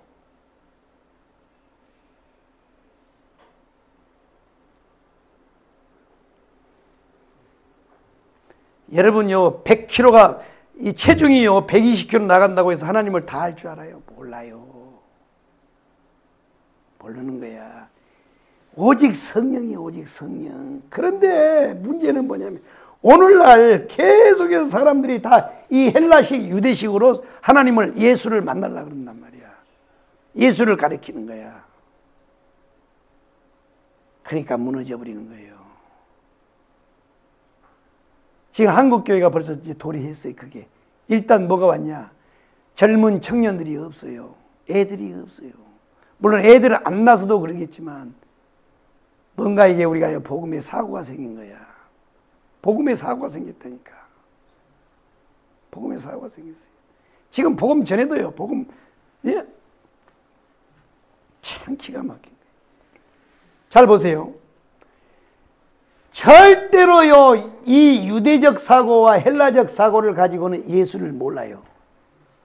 여러분요 100kg가 이 체중이요 120kg 나간다고 해서 하나님을 다 할 줄 알아요? 몰라요. 모르는 거야. 오직 성령이에요. 오직 성령. 그런데 문제는 뭐냐면 오늘날 계속해서 사람들이 다 이 헬라식 유대식으로 하나님을 예수를 만나려고 그런단 말이야. 예수를 가리키는 거야. 그러니까 무너져 버리는 거예요. 지금 한국교회가 벌써 이제 도래했어요. 그게 일단 뭐가 왔냐? 젊은 청년들이 없어요. 애들이 없어요. 물론 애들은 안 나서도 그러겠지만 뭔가 이게 우리가 복음의 사고가 생긴 거야. 복음의 사고가 생겼다니까. 복음의 사고가 생겼어요. 지금 복음 전에도요. 복음 참 기가 막힌 거예요. 잘 보세요. 절대로요 이 유대적 사고와 헬라적 사고를 가지고는 예수를 몰라요.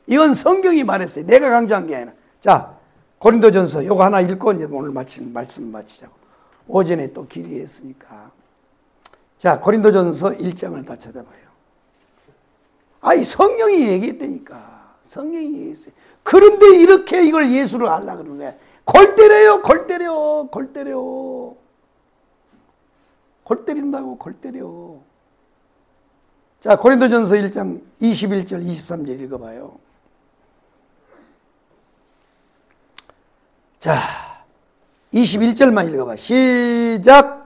이건 성경이 말했어요. 내가 강조한 게 아니라. 자, 고린도전서 요거 하나 읽고 이제 오늘 말씀 마치자고. 오전에 또 길이 했으니까. 자, 고린도전서 1장을 다 찾아봐요. 이 성경이 얘기했다니까. 성경이 얘기했어요. 그런데 이렇게 이걸 예수를 알라 그러는 거야. 골 때려요. 골 때린다고 골 때려. 자, 고린도전서 1장 21절 23절 읽어봐요. 자, 21절만 읽어봐. 시작.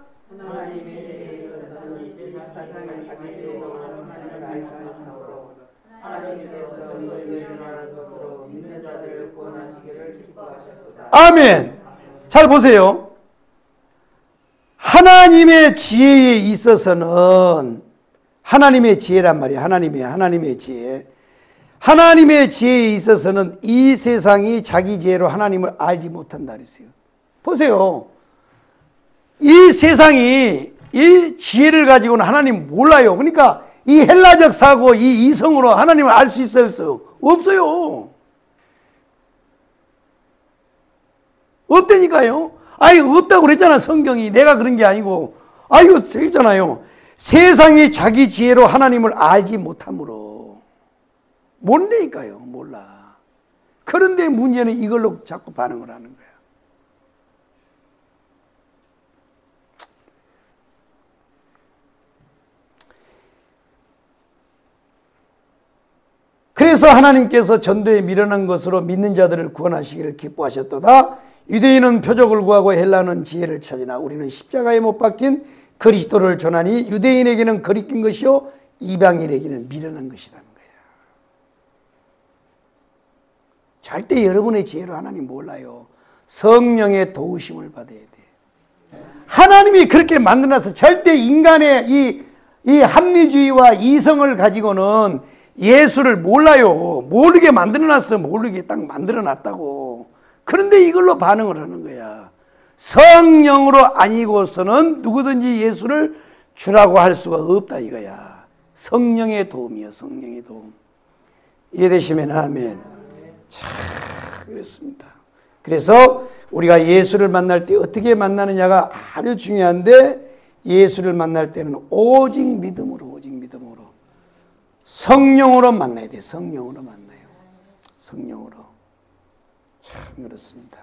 아멘. 잘 보세요. 하나님의 지혜에 있어서는 하나님의 지혜란 말이에요. 하나님의 지혜. 하나님의 지혜에 있어서는 이 세상이 자기 지혜로 하나님을 알지 못한다 그랬어요. 보세요. 이 세상이 이 지혜를 가지고는 하나님 몰라요. 그러니까 이 헬라적 사고, 이 이성으로 하나님을 알 수 있어요? 없어요? 없어요. 없다니까요. 아니, 없다고 그랬잖아, 성경이. 내가 그런 게 아니고. 이거 있잖아요. 세상이 자기 지혜로 하나님을 알지 못함으로. 모른다니까요. 몰라. 그런데 문제는 이걸로 자꾸 반응을 하는 거야. 그래서 하나님께서 전도에 미련한 것으로 믿는 자들을 구원하시기를 기뻐하셨도다. 유대인은 표적을 구하고 헬라는 지혜를 찾으나 우리는 십자가에 못 박힌 그리스도를 전하니 유대인에게는 거리낀 것이요 이방인에게는 미련한 것이라는 거예요. 절대 여러분의 지혜로 하나님 몰라요. 성령의 도우심을 받아야 돼. 하나님이 그렇게 만들어서 절대 인간의 이 합리주의와 이성을 가지고는 예수를 몰라요. 모르게 만들어놨어. 모르게 딱 만들어놨다고. 그런데 이걸로 반응을 하는 거야. 성령으로 아니고서는 누구든지 예수를 주라고 할 수가 없다 이거야. 성령의 도움이야. 성령의 도움. 이해되시면 아멘. 참 그렇습니다. 그래서 우리가 예수를 만날 때 어떻게 만나느냐가 아주 중요한데, 예수를 만날 때는 오직 믿음으로 성령으로 만나야 돼. 성령으로 만나요. 성령으로. 참 그렇습니다.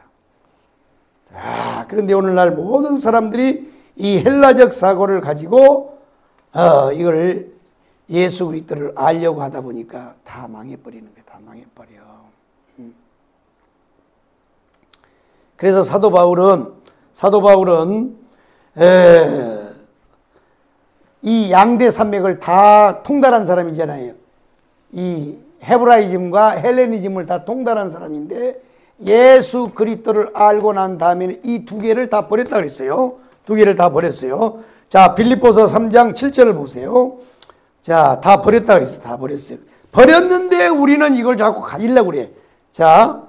그런데 오늘날 모든 사람들이 이 헬라적 사고를 가지고 이걸 예수 그리스도를 알려고 하다 보니까 다 망해버리는 거예요. 다 망해버려. 그래서 사도 바울은 이 양대 산맥을 다 통달한 사람이잖아요. 이 헤브라이즘과 헬레니즘을 다 통달한 사람인데, 예수 그리스도를 알고 난 다음에는 이 두 개를 다 버렸다 그랬어요. 두 개를 다 버렸어요. 자, 빌립보서 3장 7절을 보세요. 자, 다 버렸다 그랬어요. 다 버렸어요. 버렸는데 우리는 이걸 자꾸 가지려고 그래. 자,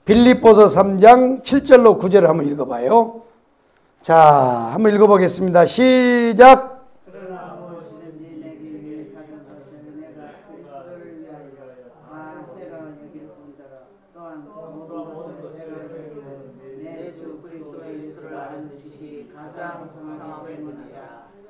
빌립보서 3장 7절로 9절을 한번 읽어봐요. 자, 한번 읽어보겠습니다. 시작.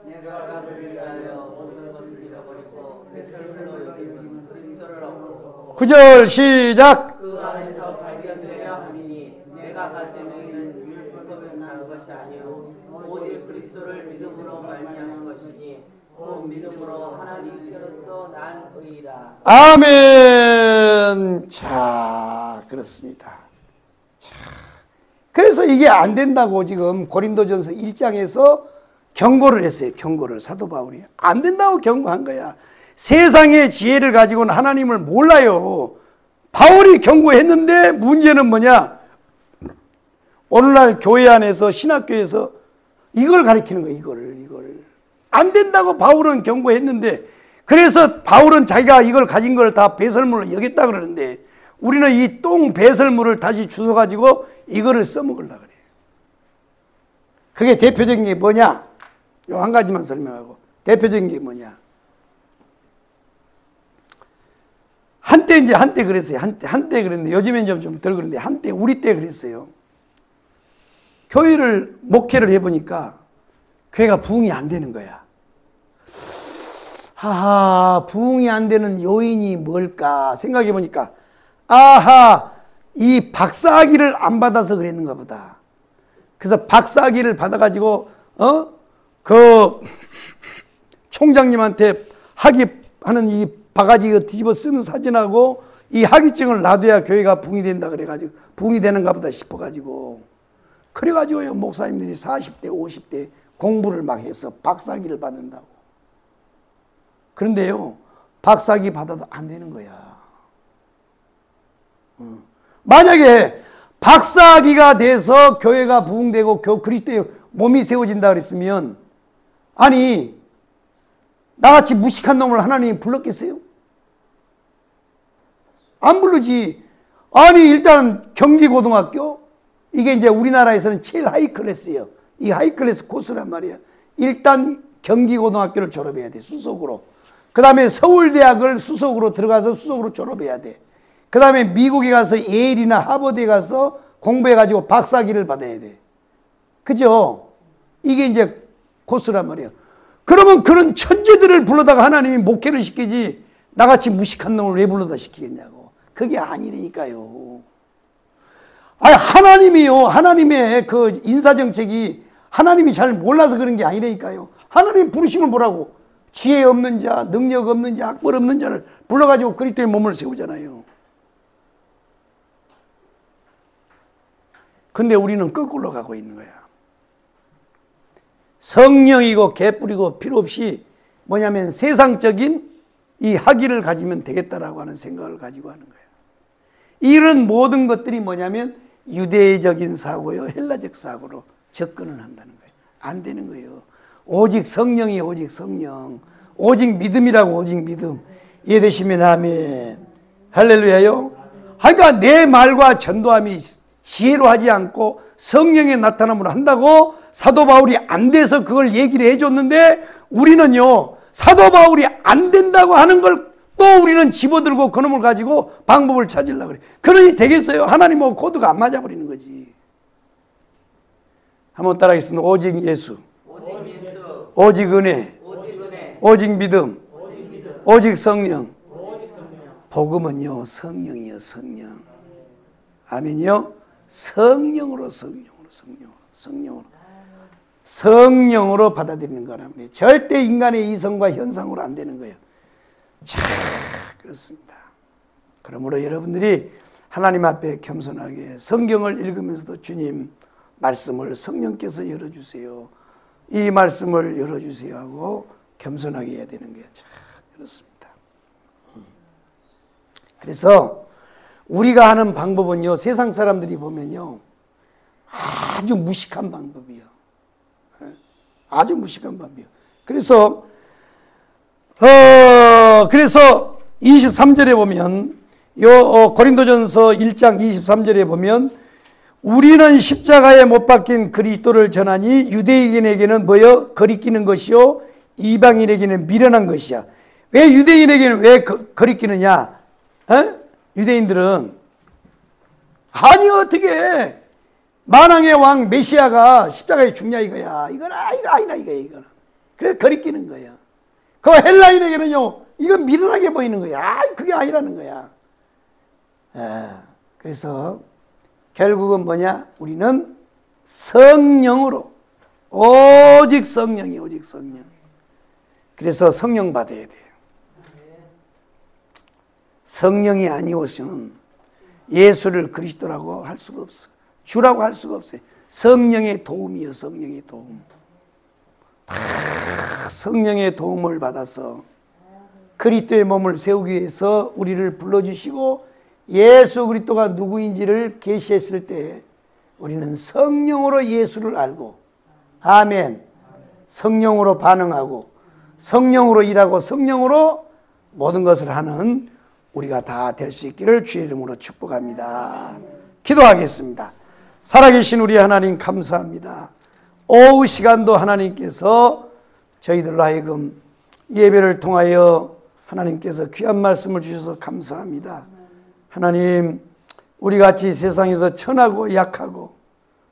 내가 그를 위하여 모든 것을 잃어버리고 배설물로 여기는 그리스도를 얻고 9절 시작. 그 안에서 발견되려 함이니 내가 가진 의는 율법에서 난 것이 아니요 오직 그리스도를 믿음으로 말미암은 것이니 곧 믿음으로 하나님께로서 난 의이라. 아멘. 자, 그렇습니다. 자, 그래서 이게 안 된다고 지금 고린도전서 1장에서 경고를 했어요. 경고를 사도 바울이 안 된다고 경고한 거야. 세상의 지혜를 가지고는 하나님을 몰라요. 바울이 경고했는데 문제는 뭐냐? 오늘날 교회 안에서 신학교에서 이걸 가르치는 거야. 이걸 안 된다고 바울은 경고했는데, 그래서 바울은 자기가 이걸 가진 걸 다 배설물로 여겼다 그러는데, 우리는 이 똥 배설물을 다시 주워 가지고 이거를 써먹으려고 그래요. 그게 대표적인 게 뭐냐? 요 한 가지만 설명하고. 대표적인 게 뭐냐? 한때 그랬어요. 한때 그랬는데, 요즘엔 좀 덜 그런데, 한때 우리 때 그랬어요. 교회를 목회를 해보니까 교회가 부흥이 안 되는 거야. 하하, 부흥이 안 되는 요인이 뭘까 생각해 보니까, 아하, 이 박사학위를 안 받아서 그랬는가 보다. 그래서 박사학위를 받아가지고 그 총장님한테 학위하는 이 바가지 뒤집어 쓰는 사진하고 이 학위증을 놔둬야 교회가 부흥이 된다 그래가지고 부흥이 되는가 보다 싶어가지고, 그래가지고요 목사님들이 40대 50대 공부를 막 해서 박사학위를 받는다고. 그런데요 박사학위 받아도 안 되는 거야. 만약에 박사기가 돼서 교회가 부흥되고 그리스도의 몸이 세워진다 그랬으면, 아니 나같이 무식한 놈을 하나님이 불렀겠어요? 안 부르지. 아니 일단 경기고등학교, 이게 이제 우리나라에서는 제일 하이클래스예요. 이 하이클래스 코스란 말이야. 일단 경기고등학교를 졸업해야 돼, 수석으로. 그 다음에 서울대학을 수석으로 들어가서 수석으로 졸업해야 돼. 그 다음에 미국에 가서 예일이나 하버드에 가서 공부해가지고 박사학위를 받아야 돼. 그죠? 이게 이제 코스란 말이에요. 그러면 그런 천재들을 불러다가 하나님이 목회를 시키지, 나같이 무식한 놈을 왜 불러다 시키겠냐고. 그게 아니라니까요. 아니, 하나님이요. 하나님의 그 인사정책이 하나님이 잘 몰라서 그런 게 아니라니까요. 하나님 부르시면 뭐라고? 지혜 없는 자, 능력 없는 자, 학벌 없는 자를 불러가지고 그리스도의 몸을 세우잖아요. 근데 우리는 거꾸로 가고 있는 거야. 성령이고 개뿔이고 필요 없이 뭐냐면 세상적인 이 학위를 가지면 되겠다라고 하는 생각을 가지고 하는 거예요. 이런 모든 것들이 뭐냐면 유대적인 사고요, 헬라적 사고로 접근을 한다는 거예요. 안 되는 거예요. 오직 성령이 오직 성령, 오직 믿음이라고, 오직 믿음. 이해되시면 아멘. 할렐루야요. 그러니까 내 말과 전도함이 지혜로 하지 않고 성령의 나타남으로 한다고 사도 바울이 안 돼서 그걸 얘기를 해줬는데, 우리는요 사도 바울이 안 된다고 하는 걸 또 우리는 집어들고 그놈을 가지고 방법을 찾으려고 그래. 그러니 되겠어요? 하나님하고 코드가 안 맞아버리는 거지. 한번 따라하겠습니다. 오직 예수, 오직 은혜, 오직 믿음, 오직 성령. 복음은요 성령이요, 성령. 아멘이요. 성령으로 성령으로 받아들이는 거란 말이에요. 절대 인간의 이성과 현상으로 안 되는 거예요. 자, 그렇습니다. 그러므로 여러분들이 하나님 앞에 겸손하게 성경을 읽으면서도 주님 말씀을 성령께서 열어주세요, 이 말씀을 열어주세요 하고 겸손하게 해야 되는 거예요. 자, 그렇습니다. 그래서 우리가 하는 방법은요, 세상 사람들이 보면요 아주 무식한 방법이에요. 아주 무식한 방법이에요. 그래서 23절에 보면, 고린도전서 1장 23절에 보면, 우리는 십자가에 못 박힌 그리스도를 전하니 유대인에게는 뭐요? 거리끼는 것이요, 이방인에게는 미련한 것이야. 왜 유대인에게는 왜 거리끼느냐? 유대인들은 아니 어떻게 만왕의 왕 메시아가 십자가에 죽냐 이거야. 이건 아니다 이거는. 그래서 거리끼는 거야. 그 헬라인에게는요 이건 미련하게 보이는 거야. 그게 아니라는 거야. 그래서 결국은 뭐냐? 우리는 성령으로, 오직 성령이, 오직 성령. 그래서 성령 받아야 돼요. 성령이 아니고서는 예수를 그리스도라고 할 수가 없어. 주라고 할 수가 없어요. 성령의 도움이요, 성령의 도움. 성령의 도움을 받아서 그리스도의 몸을 세우기 위해서 우리를 불러주시고 예수 그리스도가 누구인지를 계시했을 때 우리는 성령으로 예수를 알고, 아멘, 성령으로 반응하고 성령으로 일하고 성령으로 모든 것을 하는 우리가 다 될 수 있기를 주의 이름으로 축복합니다. 기도하겠습니다. 살아계신 우리 하나님 감사합니다. 오후 시간도 하나님께서 저희들로 하여금 예배를 통하여 하나님께서 귀한 말씀을 주셔서 감사합니다. 하나님, 우리같이 세상에서 천하고 약하고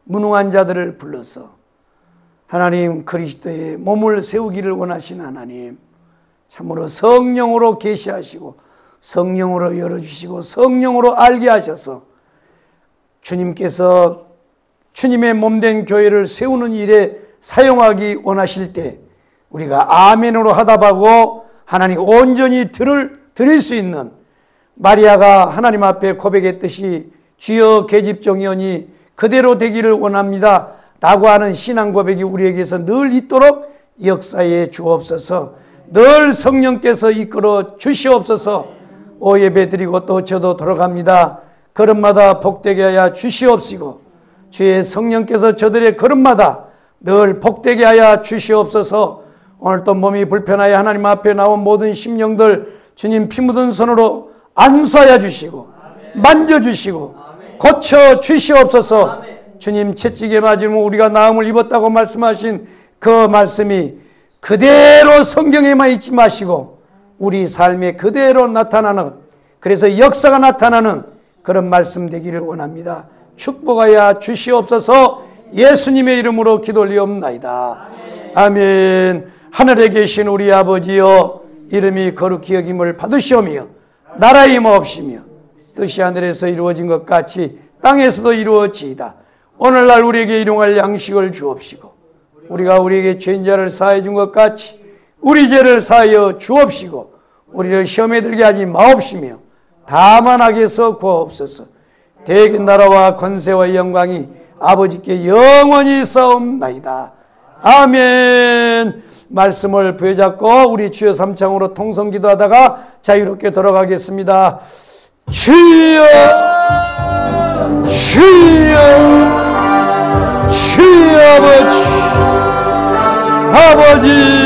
무능한 자들을 불러서 하나님 그리스도의 몸을 세우기를 원하시는 하나님, 참으로 성령으로 계시하시고 성령으로 열어주시고 성령으로 알게 하셔서 주님께서 주님의 몸된 교회를 세우는 일에 사용하기 원하실 때 우리가 아멘으로 하답하고 하나님 온전히 드릴 수 있는, 마리아가 하나님 앞에 고백했듯이 주여 계집종이오니 그대로 되기를 원합니다 라고 하는 신앙 고백이 우리에게서 늘 있도록 역사에 주옵소서. 늘 성령께서 이끌어 주시옵소서. 예배 드리고 또 저도 돌아갑니다. 걸음마다 복되게 하여 주시옵시고 주의 성령께서 저들의 걸음마다 늘 복되게 하여 주시옵소서. 오늘 또 몸이 불편하여 하나님 앞에 나온 모든 심령들 주님 피 묻은 손으로 안수하여 주시고 만져주시고 고쳐 주시옵소서. 주님 채찍에 맞으면 우리가 나음을 입었다고 말씀하신 그 말씀이 그대로 성경에만 있지 마시고 우리 삶에 그대로 나타나는, 그래서 역사가 나타나는 그런 말씀 되기를 원합니다. 축복하여 주시옵소서. 예수님의 이름으로 기도 올리옵나이다. 아멘. 하늘에 계신 우리 아버지여, 이름이 거룩히 여김을 받으시오며 나라의 임하옵시며 뜻이 하늘에서 이루어진 것 같이 땅에서도 이루어지이다. 오늘날 우리에게 일용할 양식을 주옵시고 우리가 우리에게 죄인 자를 사하여 준 것 같이 우리 죄를 사하여 주옵시고 우리를 시험에 들게 하지 마옵시며 다만 악에서 구하옵소서. 대개 나라와 권세와 영광이 아버지께 영원히 있사옵나이다. 아멘. 말씀을 부여잡고 우리 주여 삼창으로 통성기도하다가 자유롭게 돌아가겠습니다. 주여 주여 주여 아버지